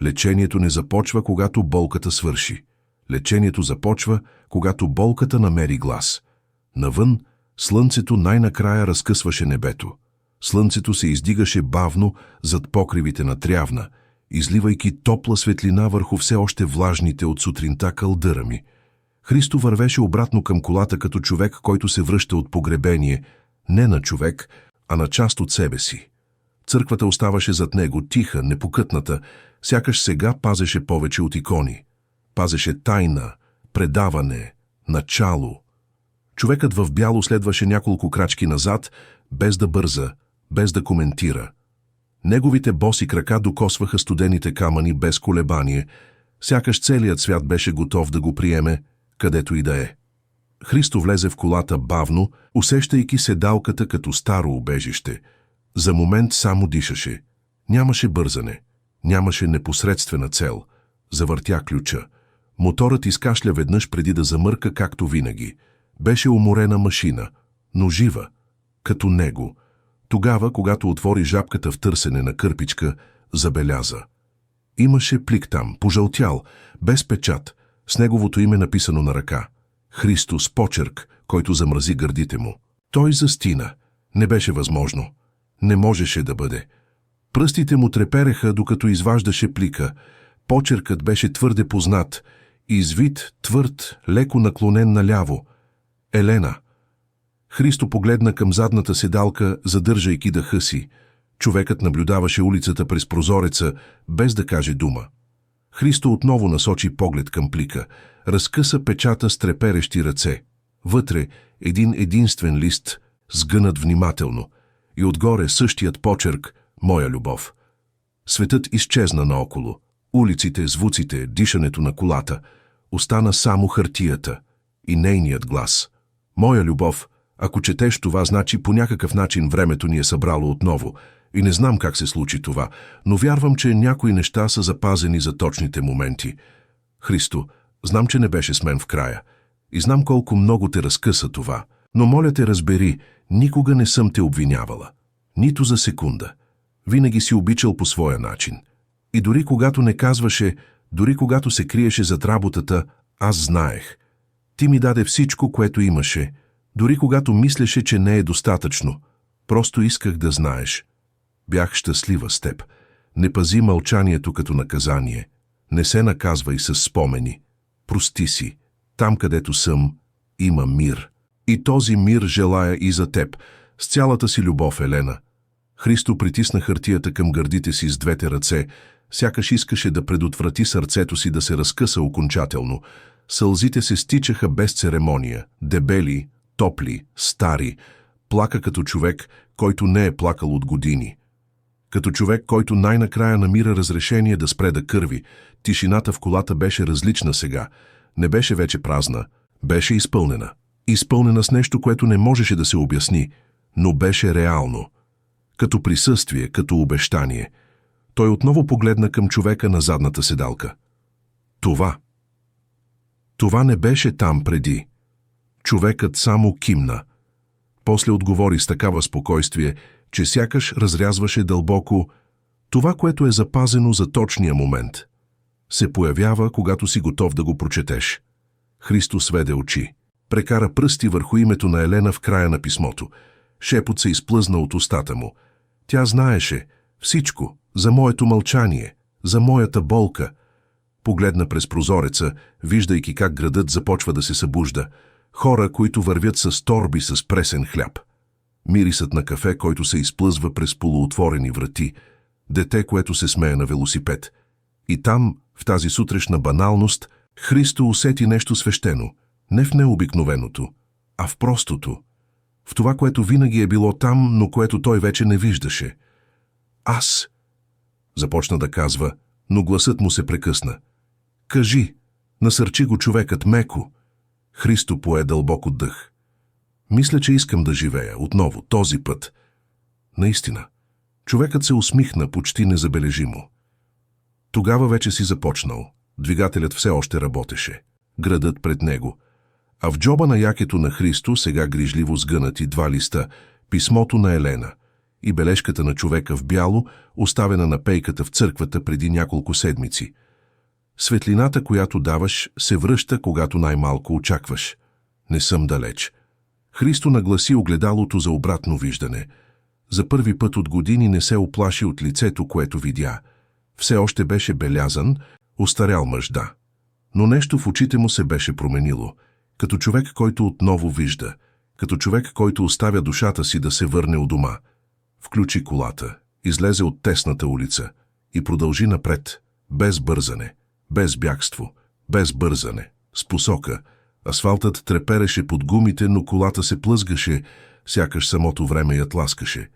Лечението не започва, когато болката свърши. Лечението започва, когато болката намери глас. Навън слънцето най-накрая разкъсваше небето. Слънцето се издигаше бавно зад покривите на Трявна, изливайки топла светлина върху все още влажните от сутринта кълдърами. Христо вървеше обратно към колата като човек, който се връща от погребение, не на човек, а на част от себе си. Църквата оставаше зад него, тиха, непокътната, сякаш сега пазеше повече от икони. Пазеше тайна, предаване, начало. Човекът в бяло следваше няколко крачки назад, без да бърза, без да коментира. Неговите боси крака докосваха студените камъни без колебание, сякаш целият свят беше готов да го приеме, където и да е. Христо влезе в колата бавно, усещайки седалката като старо убежище. За момент само дишаше. Нямаше бързане, нямаше непосредствена цел. Завъртя ключа. Моторът изкашля веднъж преди да замърка, както винаги. Беше уморена машина, но жива, като него. Тогава, когато отвори жабката в търсене на кърпичка, забеляза. Имаше плик там, пожълтял, без печат, с неговото име написано на ръка. Христо с почерк, който замрази гърдите му. Той застина. Не беше възможно. Не можеше да бъде. Пръстите му трепереха, докато изваждаше плика. Почеркът беше твърде познат. Извит, твърд, леко наклонен наляво. Елена. Христо погледна към задната седалка, задържайки дъха си. Човекът наблюдаваше улицата през прозореца, без да каже дума. Христо отново насочи поглед към плика. Разкъса печата с треперещи ръце. Вътре един единствен лист, сгънат внимателно. И отгоре същият почерк «Моя любов». Светът изчезна наоколо. Улиците, звуците, дишането на колата. Остана само хартията и нейният глас. «Моя любов». Ако четеш това, значи по някакъв начин времето ни е събрало отново. И не знам как се случи това, но вярвам, че някои неща са запазени за точните моменти. Христо, знам, че не беше с мен в края. И знам колко много те разкъса това. Но моля те, разбери, никога не съм те обвинявала. Нито за секунда. Винаги си обичал по своя начин. И дори когато не казваше, дори когато се криеше зад работата, аз знаех. Ти ми даде всичко, което имаше. Дори когато мислеше, че не е достатъчно. Просто исках да знаеш. Бях щастлива с теб. Не пази мълчанието като наказание. Не се наказвай с спомени. Прости си. Там, където съм, има мир. И този мир желая и за теб. С цялата си любов, Елена. Христо притисна хартията към гърдите си с двете ръце, сякаш искаше да предотврати сърцето си да се разкъса окончателно. Сълзите се стичаха без церемония, дебели, топли, стари. Плака като човек, който не е плакал от години. Като човек, който най-накрая намира разрешение да спре да кърви. Тишината в колата беше различна сега. Не беше вече празна. Беше изпълнена. Изпълнена с нещо, което не можеше да се обясни, но беше реално. Като присъствие, като обещание. Той отново погледна към човека на задната седалка. Това не беше там преди. Човекът само кимна. После отговори с такава спокойствие, че сякаш разрязваше дълбоко: това, което е запазено за точния момент, се появява, когато си готов да го прочетеш. Христо сведе очи. Прекара пръсти върху името на Елена в края на писмото. Шепот се изплъзна от устата му. Тя знаеше всичко за моето мълчание, за моята болка. Погледна през прозореца, виждайки как градът започва да се събужда. Хора, които вървят с торби с пресен хляб. Мирисът на кафе, който се изплъзва през полуотворени врати. Дете, което се смее на велосипед. И там, в тази сутрешна баналност, Христо усети нещо свещено. Не в необикновеното, а в простото. В това, което винаги е било там, но което той вече не виждаше. Аз, започна да казва, но гласът му се прекъсна. Кажи, насърчи го човекът меко. Христо пое дълбоко дъх. Мисля, че искам да живея отново, този път. Наистина. Човекът се усмихна почти незабележимо. Тогава вече си започнал. Двигателят все още работеше. Градът пред него. А в джоба на якето на Христо, сега грижливо сгънати 2 листа, писмото на Елена и бележката на човека в бяло, оставена на пейката в църквата преди няколко седмици. Светлината, която даваш, се връща, когато най-малко очакваш. Не съм далеч. Христо нагласи огледалото за обратно виждане. За първи път от години не се оплаши от лицето, което видя. Все още беше белязан, остарял мъж, да. Но нещо в очите му се беше променило. Като човек, който отново вижда. Като човек, който оставя душата си да се върне у дома. Включи колата, излезе от тесната улица и продължи напред, без бързане, без бягство, без бързане, с посока. Асфалтът трепереше под гумите, но колата се плъзгаше, сякаш самото време я тласкаше.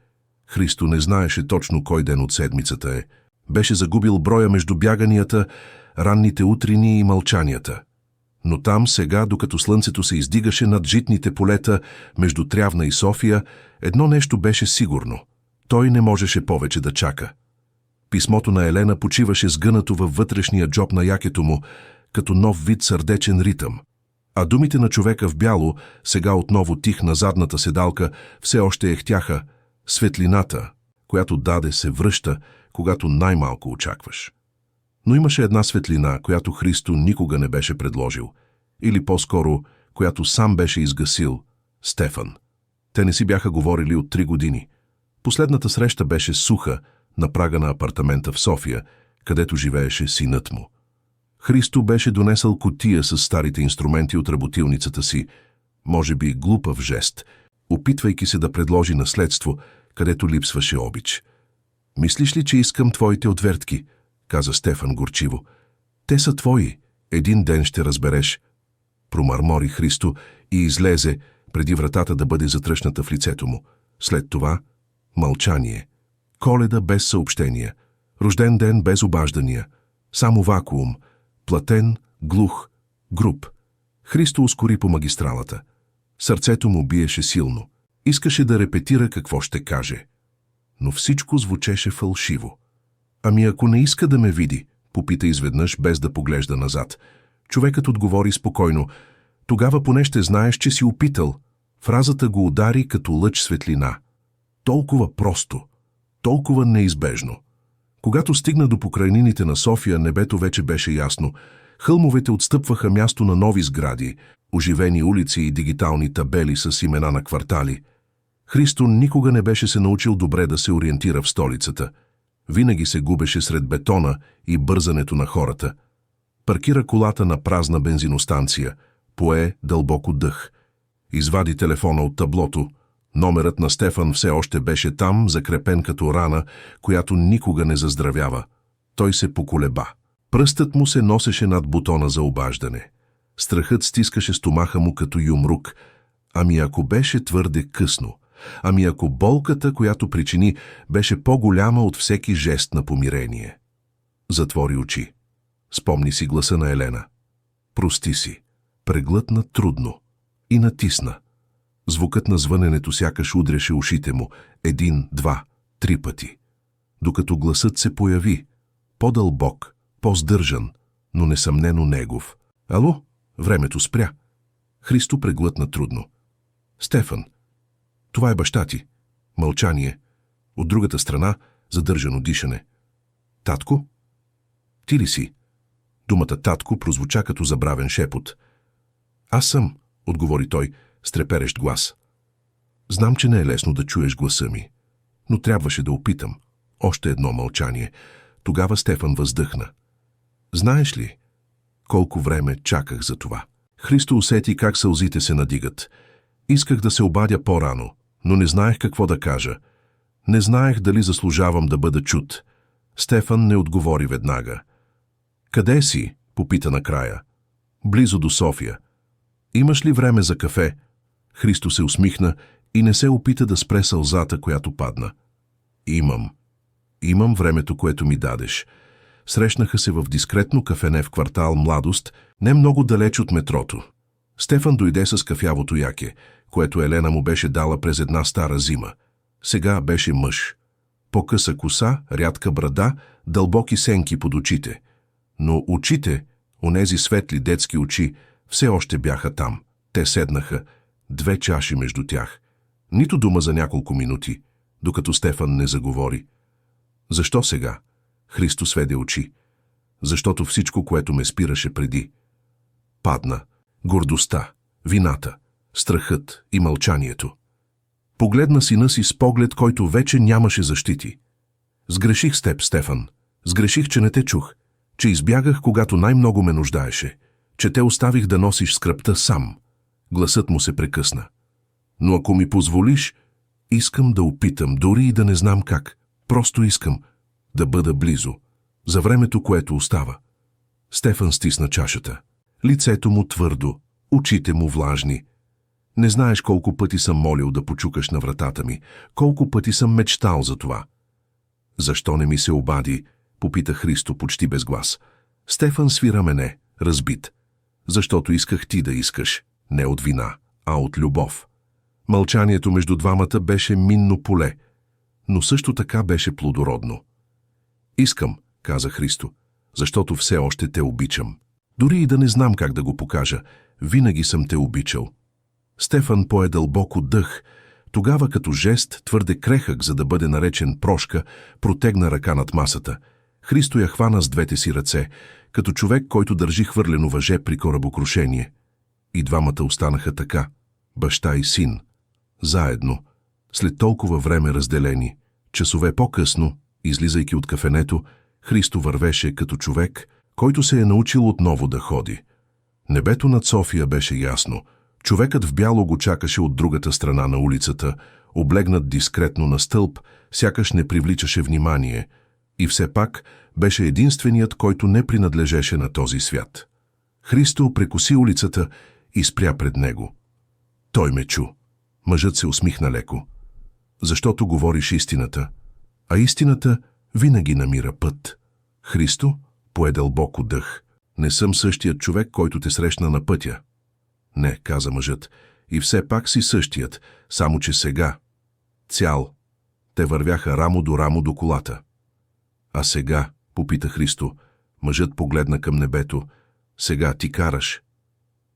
Христо не знаеше точно кой ден от седмицата е. Беше загубил броя между бяганията, ранните утрини и мълчанията. Но там сега, докато слънцето се издигаше над житните полета между Трявна и София, едно нещо беше сигурно. Той не можеше повече да чака. Писмото на Елена почиваше сгънато във вътрешния джоб на якето му, като нов вид сърдечен ритъм. А думите на човека в бяло, сега отново тих на задната седалка, все още ехтяха: светлината, която даде, се връща, когато най-малко очакваш. Но имаше една светлина, която Христо никога не беше предложил. Или по-скоро, която сам беше изгасил – Стефан. Те не си бяха говорили от 3 години. Последната среща беше суха, на прага на апартамента в София, където живееше синът му. Христо беше донесъл кутия с старите инструменти от работилницата си, може би глупав жест, опитвайки се да предложи наследство, където липсваше обич. «Мислиш ли, че искам твоите отвертки?» каза Стефан горчиво. «Те са твои. Един ден ще разбереш», промърмори Христо и излезе, преди вратата да бъде затръшната в лицето му. След това мълчание. Коледа без съобщения. Рожден ден без обаждания. Само вакуум. Платен, глух, груб. Христо ускори по магистралата. Сърцето му биеше силно. Искаше да репетира какво ще каже. но всичко звучеше фалшиво. Ами ако не иска да ме види, попита изведнъж, без да поглежда назад. Човекът отговори спокойно: тогава поне ще знаеш, че си опитал. Фразата го удари като лъч светлина. Толкова просто, толкова неизбежно. Когато стигна до покрайнините на София, небето вече беше ясно. Хълмовете отстъпваха място на нови сгради, оживени улици и дигитални табели с имена на квартали. Христо никога не беше се научил добре да се ориентира в столицата. Винаги се губеше сред бетона и бързането на хората. Паркира колата на празна бензиностанция, пое дълбоко дъх. Извади телефона от таблото. Номерът на Стефан все още беше там, закрепен като рана, която никога не заздравява. Той се поколеба. Пръстът му се носеше над бутона за обаждане. Страхът стискаше стомаха му като юмрук. Ами ако беше твърде късно? Ами ако болката, която причини, беше по-голяма от всеки жест на помирение? Затвори очи. Спомни си гласа на Елена. Прости си. Преглътна трудно и натисна. Звукът на звъненето сякаш удряше ушите му 1, 2, 3 пъти. Докато гласът се появи, по-дълбок, по-сдържан, но несъмнено негов. Ало? Времето спря. Христо преглътна трудно. Стефан. Това е баща ти. Мълчание. От другата страна задържано дишане. Татко? Ти ли си? Думата татко прозвуча като забравен шепот. Аз съм, отговори той с треперещ глас. Знам, че не е лесно да чуеш гласа ми, но трябваше да опитам. Още едно мълчание. Тогава Стефан въздъхна. Знаеш ли колко време чаках за това? Христо усети как сълзите се надигат. Исках да се обадя по-рано, но не знаех какво да кажа. Не знаех дали заслужавам да бъда чут. Стефан не отговори веднага. Къде си? Попита накрая. Близо до София. Имаш ли време за кафе? Христо се усмихна и не се опита да спре сълзата, която падна. Имам. Имам времето, което ми дадеш. Срещнаха се в дискретно кафене в квартал Младост, не много далеч от метрото. Стефан дойде с кафявото яке, което Елена му беше дала през една стара зима. Сега беше мъж. По-къса коса, рядка брада, дълбоки сенки под очите. Но очите, онези светли детски очи, все още бяха там. Те седнаха, 2 чаши между тях. Нито дума за няколко минути, докато Стефан не заговори. Защо сега? Христо сведе очи. Защото всичко, което ме спираше преди. Падна. Гордостта, вината, страхът и мълчанието. Погледна сина си с поглед, който вече нямаше защити. Сгреших с теб, Стефан. Сгреших, че не те чух. Че избягах, когато най-много ме нуждаеше. Че те оставих да носиш скръбта сам. Гласът му се прекъсна. Но ако ми позволиш, искам да опитам, дори и да не знам как. Просто искам да бъда близо. За времето, което остава. Стефан стисна чашата. Лицето му твърдо, очите му влажни. Не знаеш колко пъти съм молил да почукаш на вратата ми, колко пъти съм мечтал за това. Защо не ми се обади? Попита Христо почти без глас. Стефан сви рамене, разбит. Защото исках ти да искаш, не от вина, а от любов. Мълчанието между двамата беше минно поле, но също така беше плодородно. Искам, каза Христо, защото все още те обичам. Дори и да не знам как да го покажа, винаги съм те обичал. Стефан пое дълбоко дъх, тогава като жест, твърде крехък, за да бъде наречен прошка, протегна ръка над масата. Христо я хвана с двете си ръце, като човек, който държи хвърлено въже при корабокрушение. И двамата останаха така, баща и син, заедно, след толкова време разделени. Часове по-късно, излизайки от кафенето, Христо вървеше като човек, който се е научил отново да ходи. Небето над София беше ясно. Човекът в бяло го чакаше от другата страна на улицата, облегнат дискретно на стълб, сякаш не привличаше внимание, и все пак беше единственият, който не принадлежеше на този свят. Христо прекоси улицата и спря пред него. Той ме чу. Мъжът се усмихна леко. Защото говориш истината, а истината винаги намира път. Христо пое дълбоко дъх. Не съм същият човек, който те срещна на пътя. Не, каза мъжът, и все пак си същият, само че сега. Цял, Те вървяха рамо до колата. А сега, попита Христо, мъжът погледна към небето, сега ти караш.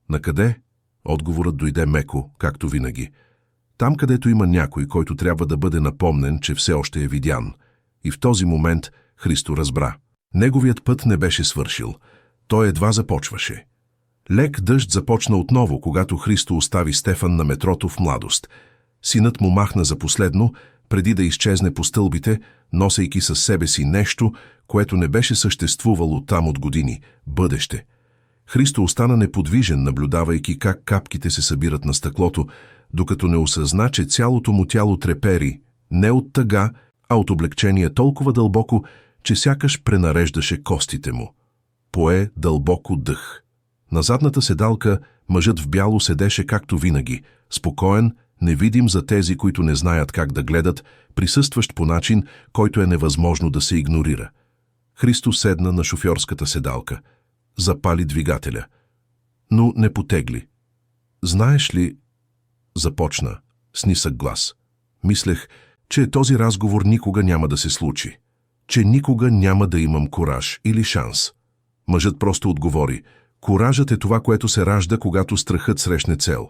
Накъде? Отговорът дойде меко, както винаги. Там, където има някой, който трябва да бъде напомнен, че все още е видян. И в този момент Христо разбра. Неговият път не беше свършил. Той едва започваше. Лек дъжд започна отново, когато Христо остави Стефан на метрото в младост. Синът му махна за последно, преди да изчезне по стълбите, носейки със себе си нещо, което не беше съществувало там от години – бъдеще. Христо остана неподвижен, наблюдавайки как капките се събират на стъклото, докато не осъзна, че цялото му тяло трепери, не от тъга, а от облегчение толкова дълбоко, че сякаш пренареждаше костите му. Пое дълбоко дъх. На задната седалка мъжът в бяло седеше както винаги, спокоен, невидим за тези, които не знаят как да гледат, присъстващ по начин, който е невъзможно да се игнорира. Христо седна на шофьорската седалка. Запали двигателя. Но не потегли. Знаеш ли, започна с нисък глас. Мислех, че този разговор никога няма да се случи. Че никога няма да имам кураж или шанс. Мъжът просто отговори. Куражът е това, което се ражда, когато страхът срещне цел.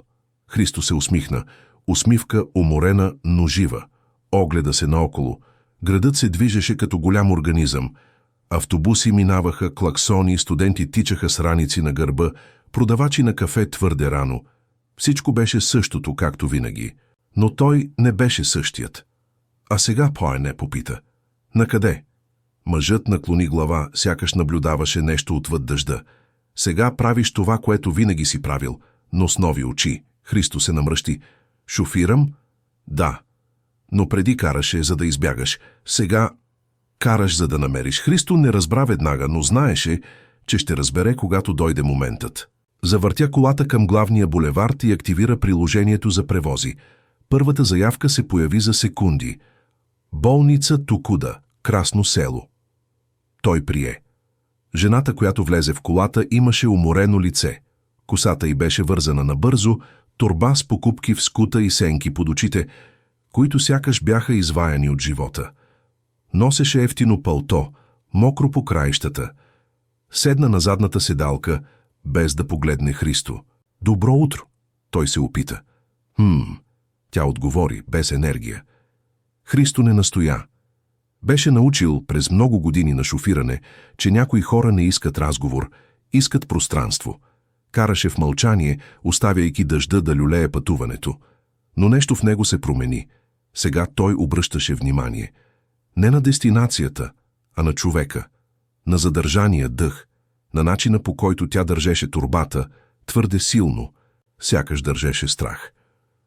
Христо се усмихна. Усмивка уморена, но жива. Огледа се наоколо. Градът се движеше като голям организъм. Автобуси минаваха, клаксони, студенти тичаха с раници на гърба, продавачи на кафе твърде рано. Всичко беше същото, както винаги. Но той не беше същият. А сега Поене попита. Накъде? Мъжът наклони глава, сякаш наблюдаваше нещо отвъд дъжда. Сега правиш това, което винаги си правил, но с нови очи. Христо се намръщи. Шофирам? Да. Но преди караше, за да избягаш. Сега караш, за да намериш. Христо не разбра веднага, но знаеше, че ще разбере, когато дойде моментът. Завъртя колата към главния булевард и активира приложението за превози. Първата заявка се появи за секунди. Болница Токуда, Красно село. Той прие. Жената, която влезе в колата, имаше уморено лице. Косата й беше вързана набързо, торба с покупки в скута и сенки под очите, които сякаш бяха изваяни от живота. Носеше ефтино палто, мокро по краищата. Седна на задната седалка, без да погледне Христо. Добро утро, той се опита. Тя отговори, без енергия. Христо не настоя. Беше научил през много години на шофиране, че някои хора не искат разговор, искат пространство. Караше в мълчание, оставяйки дъжда да люлее пътуването. Но нещо в него се промени. Сега той обръщаше внимание. Не на дестинацията, а на човека. На задържания дъх, на начина, по който тя държеше торбата, твърде силно, сякаш държеше страх.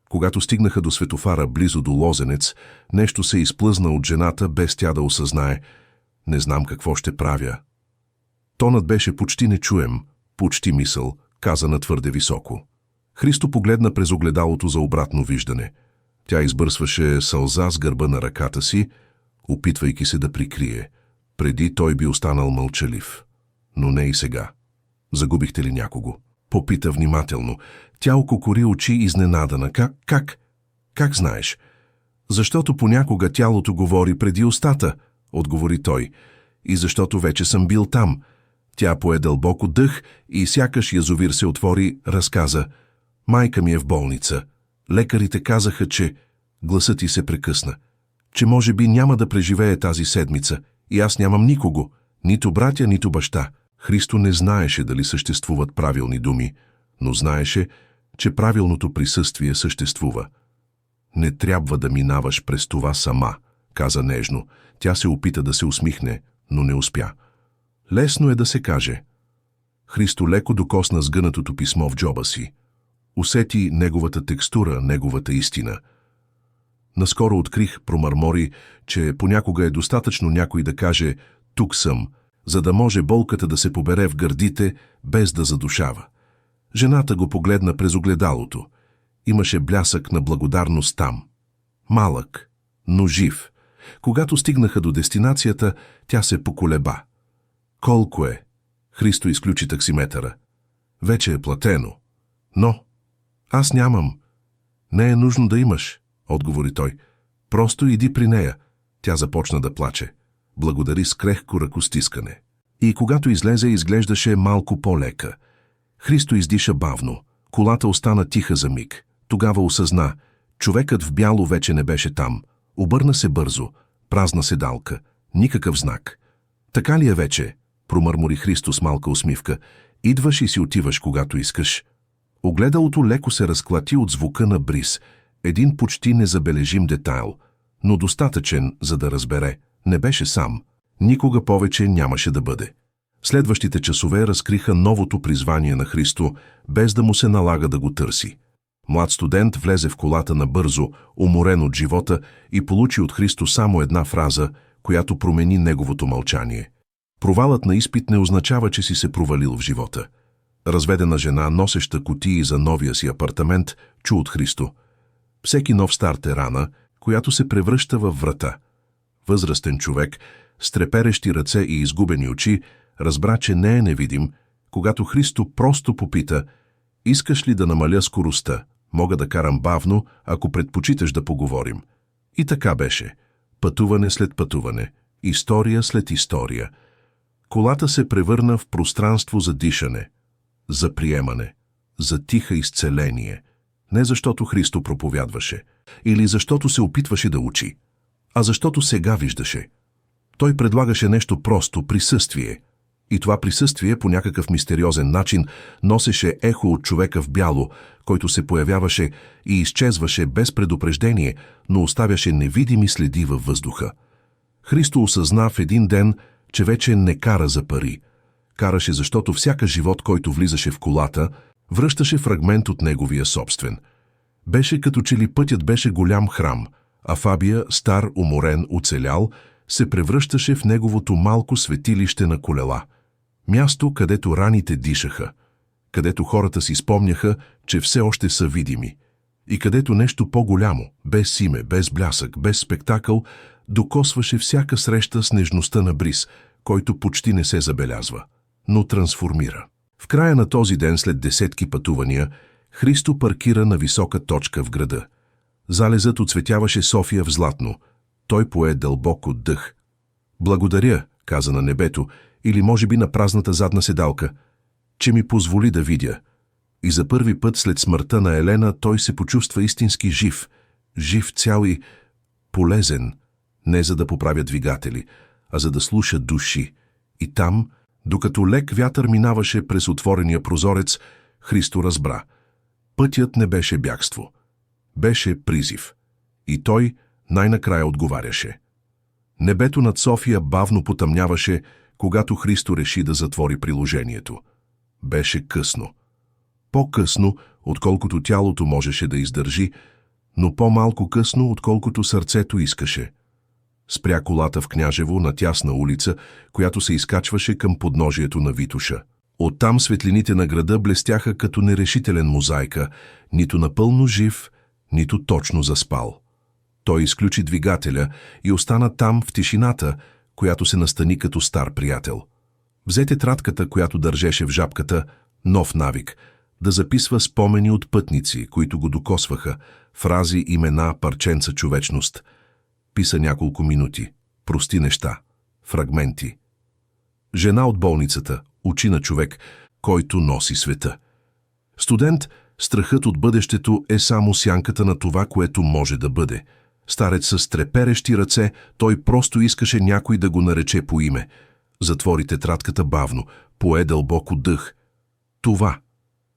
Когато стигнаха до светофара близо до Лозенец, нещо се изплъзна от жената, без тя да осъзнае. Не знам какво ще правя. Тонът беше почти нечуем, почти мисъл, казана твърде високо. Христо погледна през огледалото за обратно виждане. Тя избърсваше сълза с гърба на ръката си, опитвайки се да прикрие. Преди той би останал мълчалив. Но не и сега. Загубихте ли някого? Попита внимателно. Тя ококори очи изненадана. Как знаеш? Защото понякога тялото говори преди устата, отговори той. И защото вече съм бил там. Тя пое дълбоко дъх и сякаш язовир се отвори, разказа. Майка ми е в болница. Лекарите казаха, че... Гласът й се прекъсна. Че може би няма да преживее тази седмица. И аз нямам никого. Нито братя, нито баща. Христо не знаеше дали съществуват правилни думи, но знаеше, че правилното присъствие съществува. Не трябва да минаваш през това сама, каза нежно. Тя се опита да се усмихне, но не успя. Лесно е да се каже. Христо леко докосна сгънатото писмо в джоба си. Усети неговата текстура, неговата истина. Наскоро открих, промърмори, че понякога е достатъчно някой да каже «тук съм», за да може болката да се побере в гърдите, без да задушава. Жената го погледна през огледалото. Имаше блясък на благодарност там. Малък, но жив. Когато стигнаха до дестинацията, тя се поколеба. Колко е? Христо изключи таксиметъра. Вече е платено. Но аз нямам. Не е нужно да имаш, отговори той. Просто иди при нея. Тя започна да плаче. Благодари с крехко ръкостискане. И когато излезе, изглеждаше малко по-лека. Христо издиша бавно. Колата остана тиха за миг. Тогава осъзна. Човекът в бяло вече не беше там. Обърна се бързо. Празна седалка. Никакъв знак. Така ли е вече? Промърмори Христо с малка усмивка. Идваш и си отиваш, когато искаш. Огледалото леко се разклати от звука на бриз. Един почти незабележим детайл, но достатъчен, за да разбере. Не беше сам. Никога повече нямаше да бъде. Следващите часове разкриха новото призвание на Христо, без да му се налага да го търси. Млад студент влезе в колата набързо, уморен от живота, и получи от Христо само една фраза, която промени неговото мълчание. Провалът на изпит не означава, че си се провалил в живота. Разведена жена, носеща кутии за новия си апартамент, чу от Христо: всеки нов старт е рана, която се превръща във врата. Възрастен човек, с треперещи ръце и изгубени очи, разбра, че не е невидим, когато Христо просто попита: искаш ли да намаля скоростта? Мога да карам бавно, ако предпочиташ да поговорим. И така беше. Пътуване след пътуване, история след история. Колата се превърна в пространство за дишане, за приемане, за тиха изцеление. Не защото Христо проповядваше, или защото се опитваше да учи, а защото сега виждаше. Той предлагаше нещо просто – присъствие. И това присъствие по някакъв мистериозен начин носеше ехо от човека в бяло, който се появяваше и изчезваше без предупреждение, но оставяше невидими следи във въздуха. Христо осъзна в един ден, че вече не кара за пари. Караше, защото всяка живот, който влизаше в колата, връщаше фрагмент от неговия собствен. Беше като че ли пътят беше голям храм, а Фабия, стар, уморен, оцелял, се превръщаше в неговото малко светилище на колела. Място, където раните дишаха, където хората си спомняха, че все още са видими, и където нещо по-голямо, без име, без блясък, без спектакъл, докосваше всяка среща с нежността на бриз, който почти не се забелязва, но трансформира. В края на този ден, след десетки пътувания, Христо паркира на висока точка в града. Залезът оцветяваше София в златно. Той пое дълбок отдъх. Благодаря, каза на небето, или може би на празната задна седалка, че ми позволи да видя. И за първи път след смъртта на Елена той се почувства истински жив. Жив цял и полезен, не за да поправя двигатели, а за да слуша души. И там, докато лек вятър минаваше през отворения прозорец, Христо разбра. Пътят не беше бягство. Беше призив. И той най-накрая отговаряше. Небето над София бавно потъмняваше, когато Христо реши да затвори приложението. Беше късно. По-късно, отколкото тялото можеше да издържи, но по-малко късно, отколкото сърцето искаше. Спря колата в Княжево на тясна улица, която се изкачваше към подножието на Витоша. Оттам светлините на града блестяха като нерешителен мозайка, нито напълно жив, нито точно заспал. Той изключи двигателя и остана там в тишината, която се настани като стар приятел. Взе тетрадката, която държеше в жабката, нов навик, да записва спомени от пътници, които го докосваха, фрази, имена, парченца човечност. Писа няколко минути, прости неща, фрагменти. Жена от болницата, очи на човек, който носи света. Студент, страхът от бъдещето е само сянката на това, което може да бъде. Старец с треперещи ръце, той просто искаше някой да го нарече по име. Затвори тетрадката бавно, пое дълбоко дъх.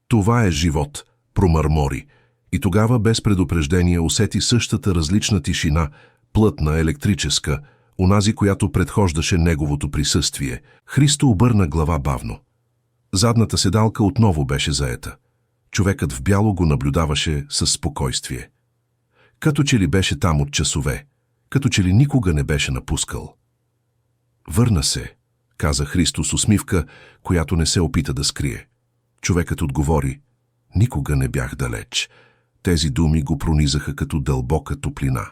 Това е живот, промърмори. И тогава без предупреждение усети същата различна тишина, плътна, електрическа, онази, която предхождаше неговото присъствие. Христо обърна глава бавно. Задната седалка отново беше заета. Човекът в бяло го наблюдаваше със спокойствие. Като че ли беше там от часове, като че ли никога не беше напускал. Върна се, каза Христо с усмивка, която не се опита да скрие. Човекът отговори: никога не бях далеч. Тези думи го пронизаха като дълбока топлина.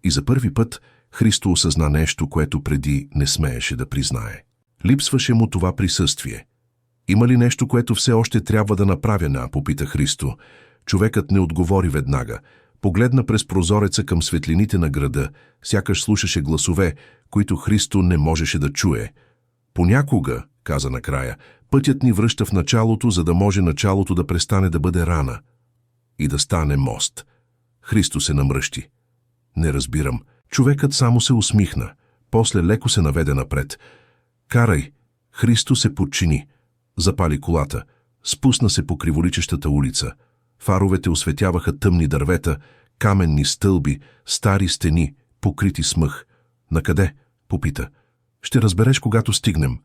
И за първи път Христо осъзна нещо, което преди не смееше да признае. Липсваше му това присъствие. Има ли нещо, което все още трябва да направя, попита Христо. Човекът не отговори веднага. Погледна през прозореца към светлините на града, сякаш слушаше гласове, които Христо не можеше да чуе. Понякога, каза накрая, пътят ни връща в началото, за да може началото да престане да бъде рана и да стане мост. Христо се намръщи. Не разбирам. Човекът само се усмихна. После леко се наведе напред. Карай! Христо се подчини. Запали колата. Спусна се по криволичещата улица. Фаровете осветяваха тъмни дървета, каменни стълби, стари стени, покрити с мъх. Накъде? Попита. Ще разбереш, когато стигнем.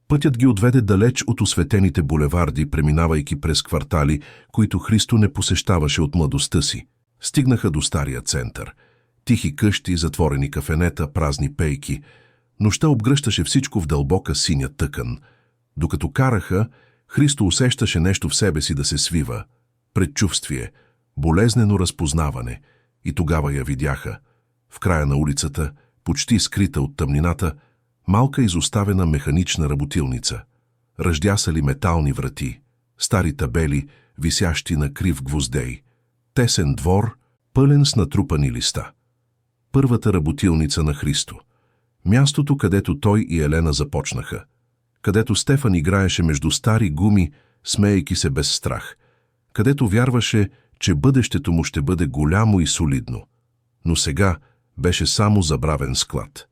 Пътят ги отведе далеч от осветените булеварди, преминавайки през квартали, които Христо не посещаваше от младостта си. Стигнаха до стария център. Тихи къщи, затворени кафенета, празни пейки. Нощта обгръщаше всичко в дълбока синя тъкан. Докато караха, Христо усещаше нещо в себе си да се свива. Предчувствие, болезнено разпознаване. И тогава я видяха. В края на улицата, почти скрита от тъмнината, малка изоставена механична работилница. Ръждясали метални врати, стари табели, висящи на крив гвоздей. Тесен двор, пълен с натрупани листа. Първата работилница на Христо. Мястото, където той и Елена започнаха. Където Стефан играеше между стари гуми, смеейки се без страх. Където вярваше, че бъдещето му ще бъде голямо и солидно. Но сега беше само забравен склад.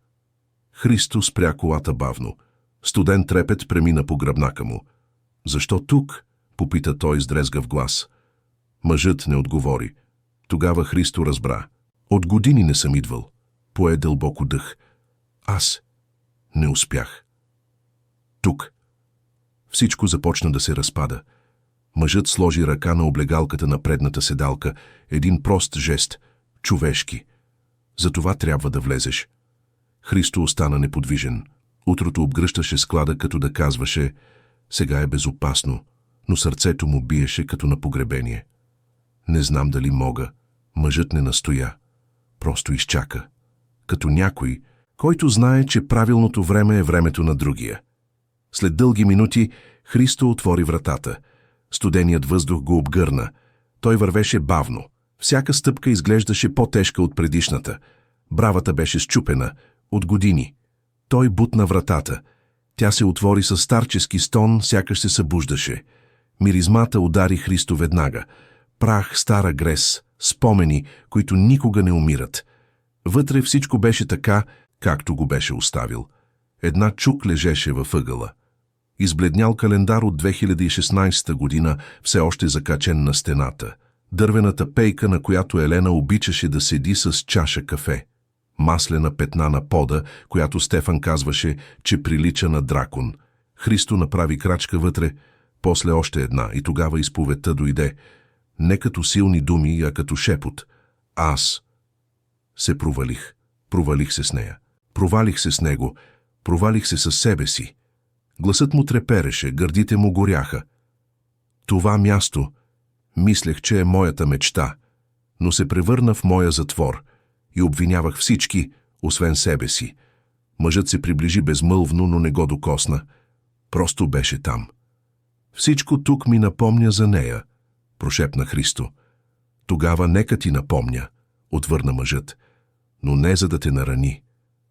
Христо спря колата бавно. Студен трепет премина по гръбнака му. «Защо тук?» попита той с дрезгав глас. Мъжът не отговори. Тогава Христо разбра. От години не съм идвал. Пое дълбоко дъх. Аз не успях. Тук. Всичко започна да се разпада. Мъжът сложи ръка на облегалката на предната седалка. Един прост жест. Човешки. Затова трябва да влезеш. Христо остана неподвижен. Утрото обгръщаше склада, като да казваше: сега е безопасно, но сърцето му биеше като на погребение. Не знам дали мога. Мъжът не настоя. Просто изчака. Като някой, който знае, че правилното време е времето на другия. След дълги минути Христо отвори вратата. Студеният въздух го обгърна. Той вървеше бавно. Всяка стъпка изглеждаше по-тежка от предишната. Бравата беше счупена. От години. Той бутна вратата. Тя се отвори със старчески стон, сякаш се събуждаше. Миризмата удари Христо веднага. Прах, стара грес, спомени, които никога не умират. Вътре всичко беше така, както го беше оставил. Една чук лежеше във ъгъла. Избледнял календар от 2016 година, все още закачен на стената. Дървената пейка, на която Елена обичаше да седи с чаша кафе. Маслена петна на пода, която Стефан казваше, че прилича на дракон. Христо направи крачка вътре, после още една, и тогава изповедта дойде. Не като силни думи, а като шепот. Аз се провалих. Провалих се с нея. Провалих се с него. Провалих се със себе си. Гласът му трепереше, гърдите му горяха. Това място, мислех, че е моята мечта, но се превърна в моя затвор и обвинявах всички, освен себе си. Мъжът се приближи безмълвно, но не го докосна. Просто беше там. Всичко тук ми напомня за нея, прошепна Христо. Тогава нека ти напомня, отвърна мъжът, но не за да те нарани,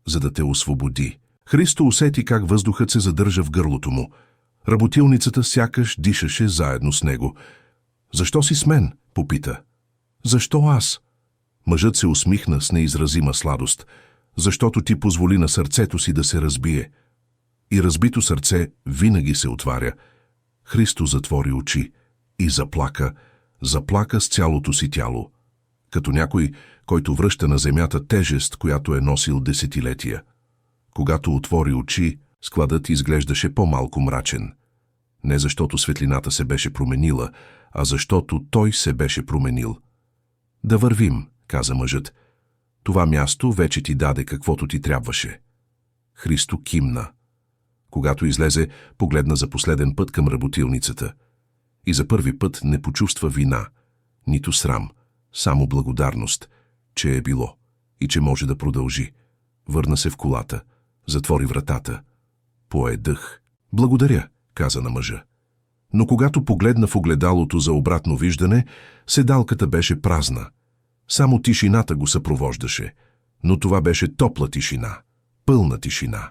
за да те освободи. Христо усети как въздухът се задържа в гърлото му. Работилницата сякаш дишаше заедно с него. Защо си с мен? Попита. Защо аз? Мъжът се усмихна с неизразима сладост. Защото ти позволи на сърцето си да се разбие. И разбито сърце винаги се отваря. Христо затвори очи и заплака с цялото си тяло. Като някой, който връща на земята тежест, която е носил десетилетия. Когато отвори очи, складът изглеждаше по-малко мрачен. Не защото светлината се беше променила, а защото той се беше променил. Да вървим, каза мъжът. Това място вече ти даде каквото ти трябваше. Христо кимна. Когато излезе, погледна за последен път към работилницата. И за първи път не почувства вина, нито срам, само благодарност, че е било и че може да продължи. Върна се в колата, затвори вратата. Пое дъх. Благодаря, каза на мъжа. Но когато погледна в огледалото за обратно виждане, седалката беше празна. Само тишината го съпровождаше, но това беше топла тишина, пълна тишина.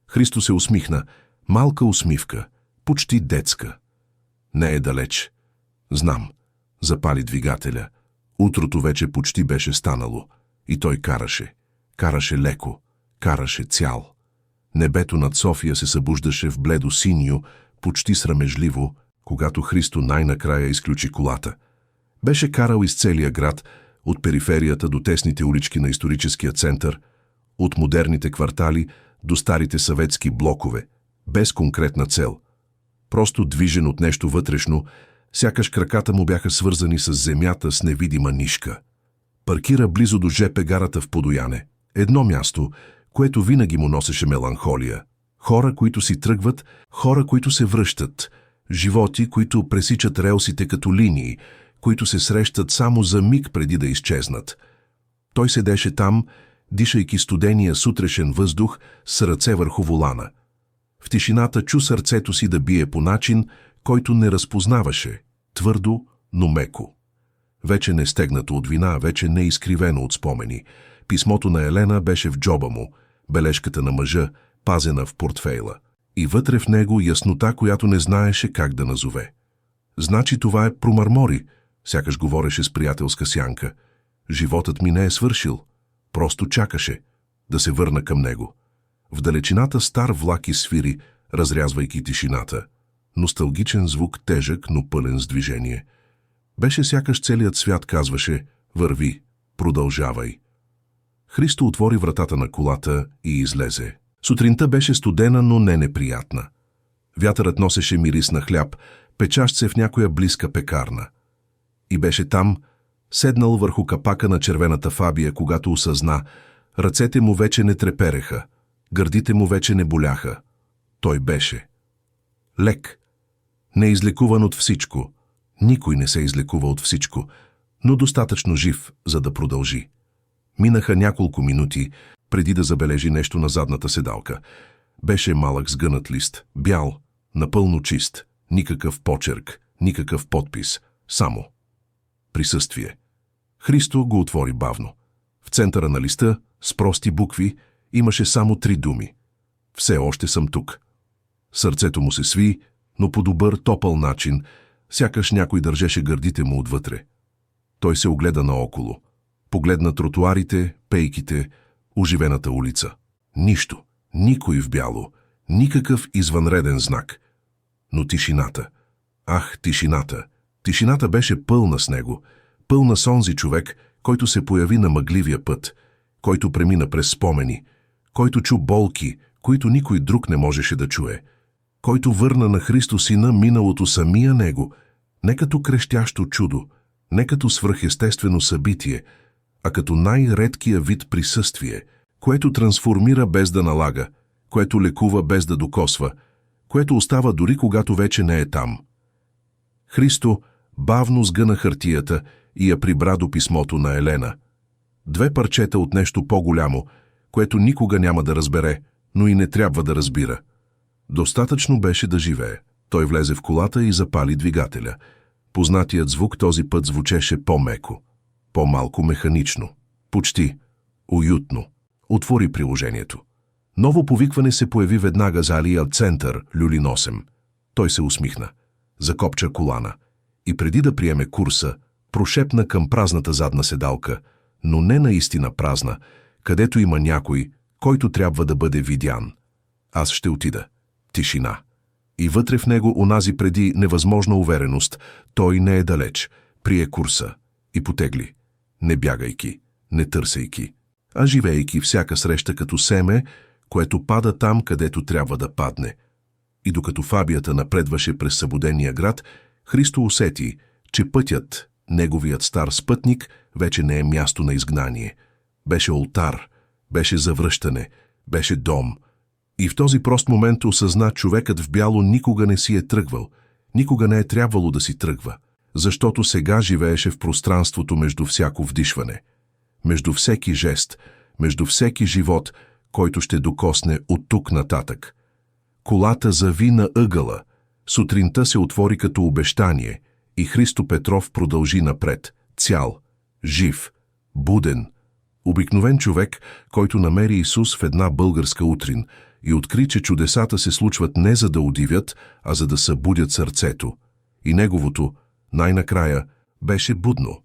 Христо се усмихна, малка усмивка, почти детска. Не е далеч. Знам. Запали двигателя. Утрото вече почти беше станало. И той караше. Караше леко. Караше цял. Небето над София се събуждаше в бледо синьо, почти срамежливо, когато Христо най-накрая изключи колата. Беше карал из целия град, от периферията до тесните улички на историческия център, от модерните квартали до старите съветски блокове, без конкретна цел. Просто движен от нещо вътрешно, сякаш краката му бяха свързани с земята с невидима нишка. Паркира близо до ЖП гарата в Подояне. Едно място, което винаги му носеше меланхолия. Хора, които си тръгват, хора, които се връщат. Животи, които пресичат релсите като линии, които се срещат само за миг преди да изчезнат. Той седеше там, дишайки студения сутрешен въздух с ръце върху волана. В тишината чу сърцето си да бие по начин, който не разпознаваше, твърдо, но меко. Вече не стегнато от вина, вече не изкривено от спомени. Писмото на Елена беше в джоба му, бележката на мъжа, пазена в портфейла. И вътре в него яснота, която не знаеше как да назове. Значи това е промърмори, сякаш говореше с приятелска сянка. Животът ми не е свършил, просто чакаше да се върна към него. В далечината стар влак изсвири, разрязвайки тишината. Носталгичен звук, тежък, но пълен с движение. Беше сякаш целият свят казваше: върви, продължавай. Христо отвори вратата на колата и излезе. Сутринта беше студена, но не неприятна. Вятърът носеше мирис на хляб, печащ се в някоя близка пекарна. И беше там, седнал върху капака на червената фабия, когато осъзна, ръцете му вече не трепереха, гърдите му вече не боляха. Той беше лек, неизлекуван от всичко. Никой не се излекува от всичко, но достатъчно жив, за да продължи. Минаха няколко минути, преди да забележи нещо на задната седалка. Беше малък сгънат лист, бял, напълно чист, никакъв почерк, никакъв подпис, само присъствие. Христо го отвори бавно. В центъра на листа, с прости букви, имаше само 3 думи. Все още съм тук. Сърцето му се сви, но по добър, топъл начин, сякаш някой държеше гърдите му отвътре. Той се огледа наоколо. Погледна тротуарите, пейките, оживената улица. Нищо, никой в бяло, никакъв извънреден знак. Но тишината. Ах, тишината! Тишината беше пълна с него, пълна с онзи човек, който се появи на мъгливия път, който премина през спомени, който чу болки, които никой друг не можеше да чуе, който върна на Христо Сина миналото самия него, не като крещящо чудо, не като свръхестествено събитие, а като най-редкия вид присъствие, което трансформира без да налага, което лекува без да докосва, което остава дори когато вече не е там. Христо бавно сгъна хартията и я прибра до писмото на Елена. 2 парчета от нещо по-голямо, което никога няма да разбере, но и не трябва да разбира. Достатъчно беше да живее. Той влезе в колата и запали двигателя. Познатият звук този път звучеше по-меко, по-малко механично, почти уютно. Отвори приложението. Ново повикване се появи веднага за Алия Център, Люлин 8. Той се усмихна, закопча колана и преди да приеме курса, прошепна към празната задна седалка, но не наистина празна, където има някой, който трябва да бъде видян. Аз ще отида. Тишина. И вътре в него онази преди невъзможна увереност. Той не е далеч. Прие курса и потегли. Не бягайки, не търсейки, а живейки всяка среща като семе, което пада там, където трябва да падне. И докато фабията напредваше през събудения град, Христо усети, че пътят, неговият стар спътник, вече не е място на изгнание. Беше олтар, беше завръщане, беше дом. И в този прост момент осъзна, човекът в бяло никога не си е тръгвал, никога не е трябвало да си тръгва, защото сега живееше в пространството между всяко вдишване, между всеки жест, между всеки живот, който ще докосне от тук нататък. Колата зави на ъгъла, сутринта се отвори като обещание и Христо Петров продължи напред, цял, жив, Буден. Обикновен човек, който намери Исус в една българска утрин и откри, че чудесата се случват не за да удивят, а за да събудят сърцето. И неговото, най-накрая, беше будно.